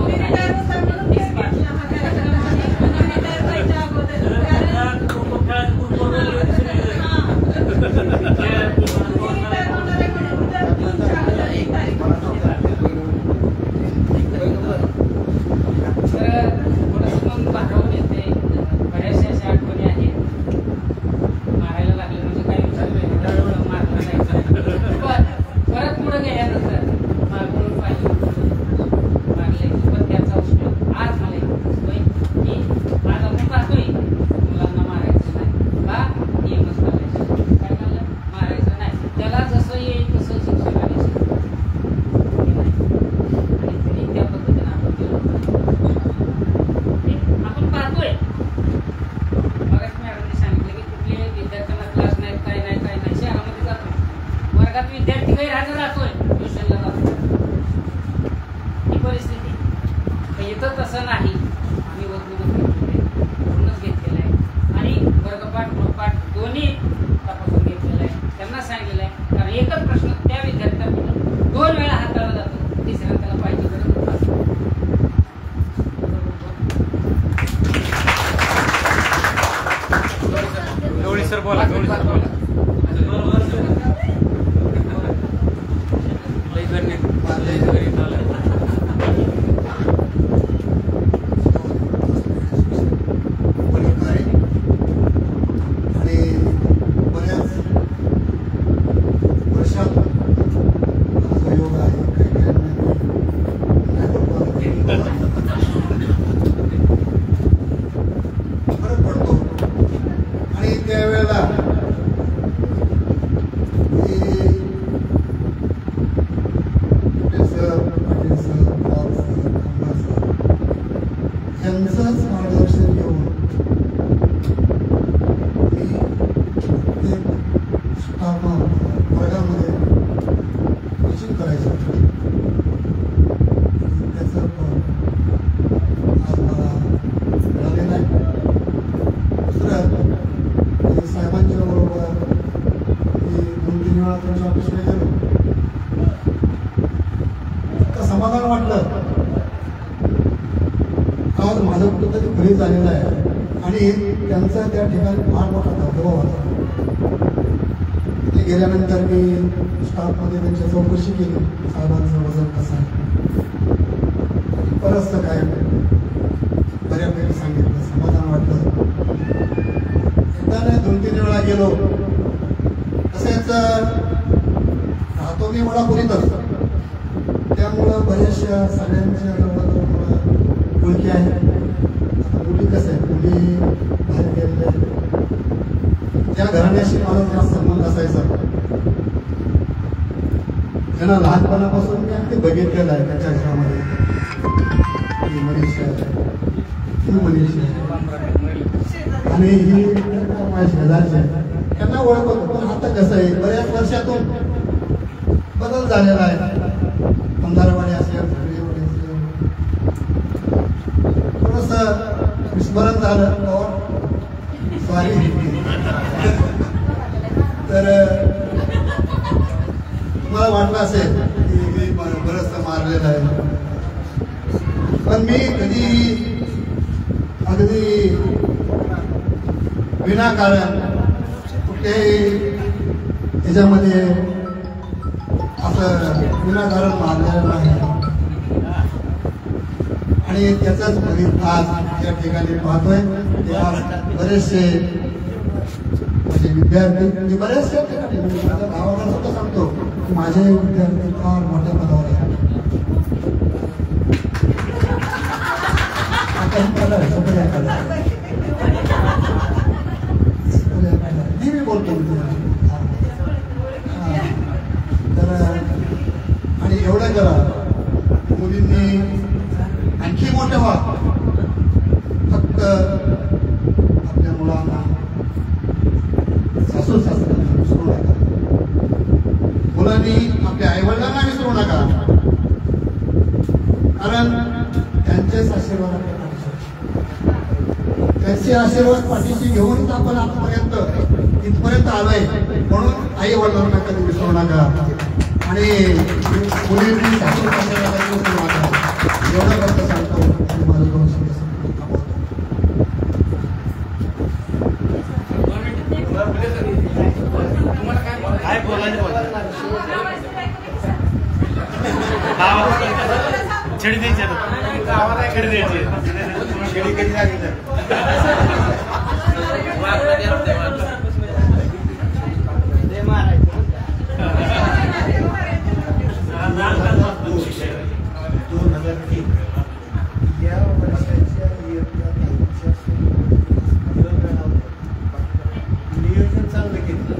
समाधान वाटलं. आज माझं कुठंतरी घरी झालेलं आहे आणि त्यांचा त्या ठिकाणी फार मोठा धबधबा होता. तिथे गेल्यानंतर मी स्टाफमध्ये त्यांच्या चौकशी केली, साहेबांचं वजन कसं आहे, बरंचसं काय बऱ्यापैकी सांगितलं, समाधान वाटलं. एकदा नाही 2-3 वेळा गेलो. तसेच मी वडापुरीत असतो, त्यामुळं बऱ्याचशा सगळ्यांच्या जवळजवळ ओळखी आहेत. मुली कसं आहे, मुली बाहेर गेलेल्या त्या घराण्याशी मला जास्त संबंध असायचा. त्यांना लहानपणापासून मी अगदी बघितलेलं आहे त्याच्या घरामध्ये. ही मनीषा आहे, ही मनीषा आहे आणि ही माझ्या शेजारची आहे. त्यांना ओळख होतं. पण आता कसं आहे, बऱ्याच वर्षातून बदल झालेला आहे. पंधरवाडी असेल, थोडस विस्मरण झालं. सॉरी. तर मला वाटलं असेल की मी बरंचसं मारलेलं आहे, पण मी कधी अगदी विनाकारण कुठल्याही ह्याच्यामध्ये असं विनाकारण मारलेलं नाही. आणि त्याचाच फलित आज त्या ठिकाणी पाहतोय. बरेचसे म्हणजे विद्यार्थी बरेचशा ठिकाणी माझ्या गावाला सुद्धा सांगतो की माझे विद्यार्थी फार मोठ्या पदावर आहेत. मी बोलतो तर आणि एवढं करा, मुलींनी आणखी मोठं व्हा. फक्त आपल्या मुलांना सासू सासऱ्यांना विसरू नका. मुलांनी आपल्या आईवडिलांना विसरू नका, कारण त्यांचेच आशीर्वाद त्यांचे आशीर्वाद पाठीशी घेऊनच आपण आतापर्यंत इथपर्यंत आलोय. म्हणून आई वडिलांना कधी विसरू नका आणि मुलींनी सासू सासऱ्यांना विसरू नका. एवढं फक्त सांगतो आणि माझं दोन शब्द काय बोलायचं छेडी द्यायची, आता छेडी द्यायची. छेडी कधी लागली या वर्षाच्या नियोजन चांगलं केलं,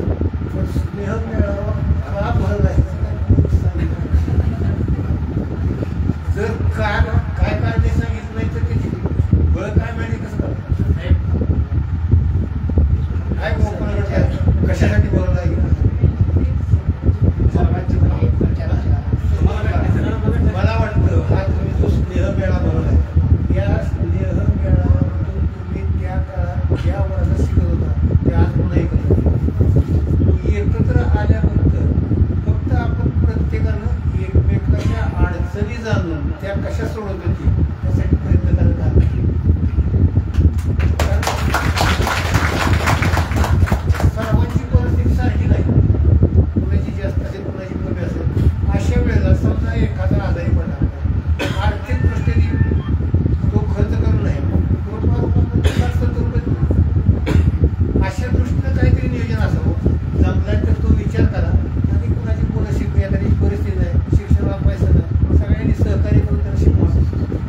पण स्नेह मेळावा का भरलायचं जर काय काय काळजी सांगितलं नाही तर त्याची बळ काय माहिती कसं काय मोकळं कशासाठी बोलला मला वाटतं हा तुम्ही जो स्नेह मेळा भरलाय, या स्नेह मेळाव्यातून तुम्ही त्या काळात ज्या वर्गात शिकत होता ते आज पुन्हा एकत्र आल्यानंतर फक्त आपण प्रत्येकानं एकमेकाच्या अडचणी जाणून त्या कशा सोडत होती त्यासाठी प्रयत्न करत आहात. सर्वांची परिस्थिती सारखी नाही, कुणाची जास्त असेल कुणाची कमी असेल. अशा वेळेला समजा एखादा आजारी पडला, आर्थिक दृष्टीने तो खर्च करू नये, अशा दृष्टीनं काहीतरी नियोजन असावं. जमलं तर तो विचार करा आणि कुणाची मुलं शिकू एखादी परिस्थिती नाही, शिक्षणाला पैसा नाही, सगळ्यांनी सहकार्य करून त्याला शिकवा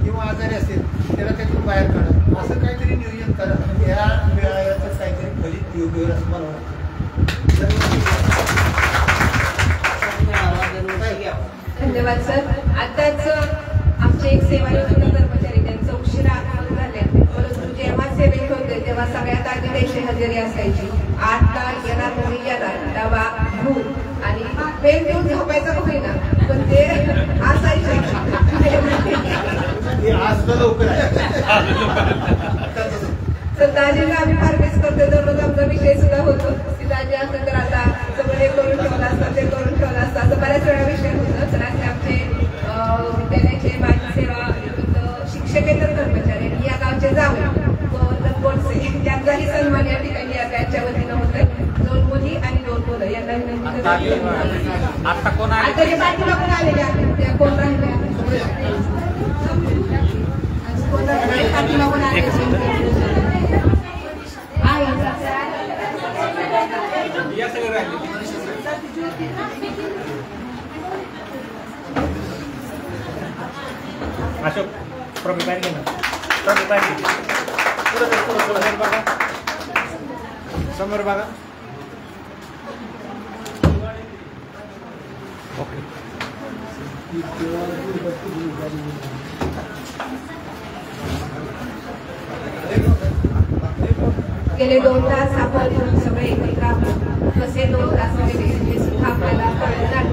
किंवा आजारी असेल त्याला त्यातून बाहेर काढा. असं काहीतरी नियोजन करा. या मेळाव्याचं काहीतरी फलित योग्य होईल असं मला वाटतं. धन्यवाद सर. आताच आमचे एक सेवायोजन कर्मचारी त्यांचं उशिरा आगमन झाले, परंतु जेव्हा सेवेत होते तेव्हा सगळ्यात आधी त्यांची हजेरी असायची. 8 तास येणार मुली येणार, डबा भूक आणि पेन देऊन झोपायचं होईना, पण ते असायचे. तर दाजीला आम्ही फार मिस करतो. दररोज आमचा विषय सुद्धा होतो की दाजी असं तर आता सगळं हे करून ठेवलं असतं, ते करून ठेवलं असतं, असं बऱ्याच वेळा विषय होतं. तर असे आमचे विद्यालयाचे माझी सेवा शिक्षकेतर कर्मचारी या गावचे जाऊन गोडसे त्यांचाही सन्मान या ठिकाणी या बॅचच्या वतीनं होतोय. 2 मुली आणि 2 मुलं यांना विनंती आता कोण आलेले आहेत, त्या कोण राहिले ट्रॉफी बाहेर घे ना, ट्रॉफी बाहेर घे. समोर बघा, समोर बघा. ओके. गेले 2 तास आपण सगळे एकत्र आहोत. कसे 2 तास गेले हे सुद्धा आपल्याला कळणार.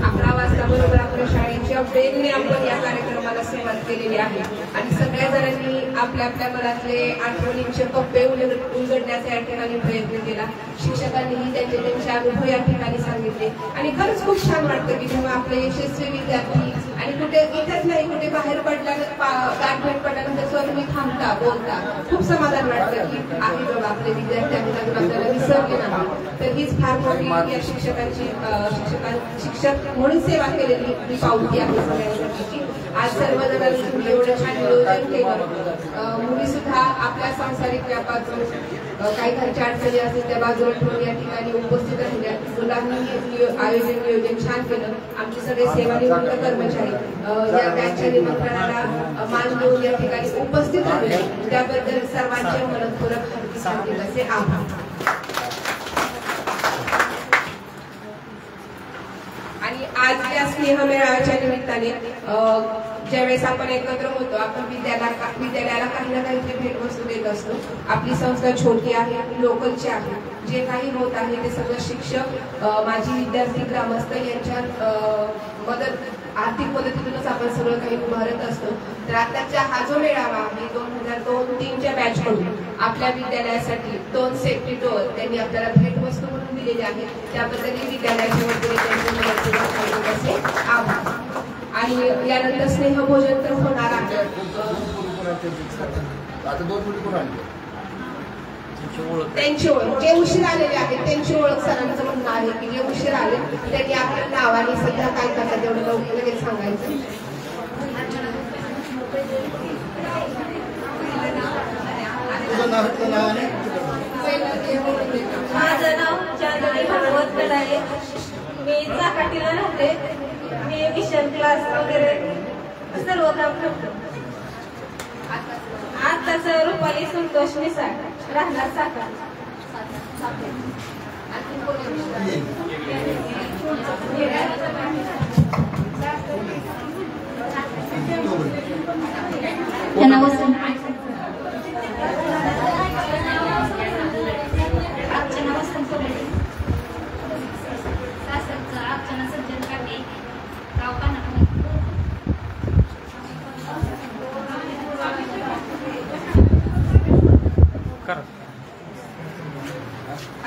11 वाजता बरोबर आपल्या शाळेच्या बेलने आपण या कार्यक्रमाला सुरुवात केलेली आहे आणि सगळ्या जणांनी आपल्या आपल्या मनातले आठवणींचे कप्पे उलगडण्याचा या ठिकाणी प्रयत्न केला. शिक्षकांनीही त्यांचे त्यांचे अनुभव या ठिकाणी सांगितले आणि खरंच खूप छान वाटतं की जेव्हा आपले यशस्वी विद्यार्थी आणि कुठे इथेच नाही कुठे बाहेर गाठ भेट पडल्यानंतर स्वतः तुम्ही थांबता बोलता खूप समाधान वाटतं की आहे बाबा आपले विद्यार्थी आपल्याला विसरले नाही. तर हीच फार मोठी या शिक्षकांची शिक्षक म्हणून सेवा केलेली ही पावती आहे सगळ्यांसाठी. आज सर्वजणांनी तुम्ही एवढं छान नियोजन केलं. मुली सुद्धा आपल्या सांसारिक व्यापातून काही घरच्या अडचणी असतील त्या बाजूला ठेवून या ठिकाणी उपस्थित राहिल्या. मुलांनी आयोजन नियोजन छान केलं. आमचे सगळे सेवानिवृत्त कर्मचारी या बॅचच्या निमंत्रणाला मान देऊन या ठिकाणी उपस्थित राहिले त्याबद्दल सर्वांचे मनपूर्वक हार्दिक असे आभार. आणि आज या स्नेह मेळाव्याच्या निमित्ताने ज्यावेळेस आपण एकत्र होतो आपण विद्यालयाला काही ना काहीतरी भेटवस्तू देत असतो. आपली संस्था छोटी आहे, लोकलची आहे. जे काही होत आहे ते सगळं शिक्षक, माजी विद्यार्थी, ग्रामस्थ यांच्या आर्थिक मदतीतूनच आपण सगळं काही उभारत असतो. तर आताचा हा जो मेळावा आहे 2002-03च्या बॅच कडून आपल्या विद्यालयासाठी 2 सेफ्टी डोअर त्यांनी आपल्याला भेटवस्तू म्हणून दिलेले आहेत. त्याबद्दल विद्यालयाच्या वतीने त्यांचे असे आभार. आणि यानंतर स्नेहभोजन तर होणार आहे. त्यांची ओळख जे उशीर आलेले आहेत त्यांची ओळख सरांचं म्हणणं आहे की जे उशीर आले त्यांनी आपल्या नावाने सध्या काय करतात तेवढं लगेच सांगायचं. माझं नाव चांदणी भागवत कडाळे. मी चाकाटीला राहते. मी मिशन क्लास वगैरे सर्व काम करतो. आताच रुपाली संतोष मिसाळ राहणार साखर.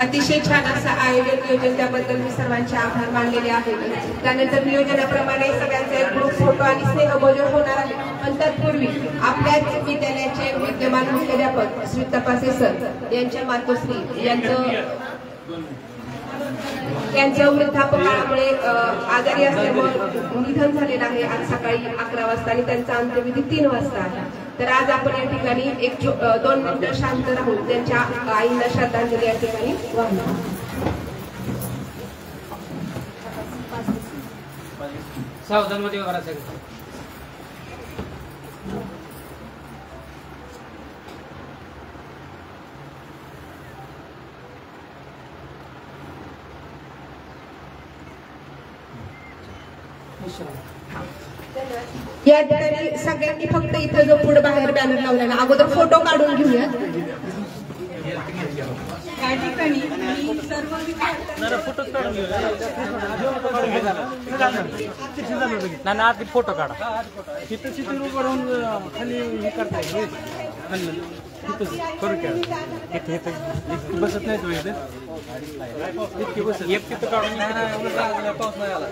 अतिशय छान असं आयोजन नियोजन त्याबद्दल मी सर्वांचे आभार मानलेले आहेत. त्यानंतर नियोजनाप्रमाणे सगळ्यांचा एक ग्रुप फोटो आणि स्नेहभोजन होणार आहे. पण तत्पूर्वी आपल्याच विद्यालयाचे विद्यमान मुख्याध्यापक श्री तपासे सर यांच्या मातोश्री यांचं वृद्धापकाळामुळे आजारी असल्यामुळे निधन झालेलं आहे आज सकाळी 11 वाजता आणि त्यांचा अंत्यविधी 3 वाजता आहे. तर आज आपण या ठिकाणी 2 मिनिटं शांत राहून त्यांच्या आईंना श्रद्धांजली या ठिकाणी वाहू. सावधान मध्ये वगैरे या ठिकाणी सगळ्यांनी फक्त इथं जो पुढे बाहेर बॅनर लावलेला अगोदर फोटो काढून घेऊया. या ठिकाणी सर्व आधी फोटो काढा. तिथं चित्र उभारून खाली हे करता येईल करू क्या इथे इथे बसत नाही तू इथे इतकी बसत एक तिथं काढून पाऊस नाही आला.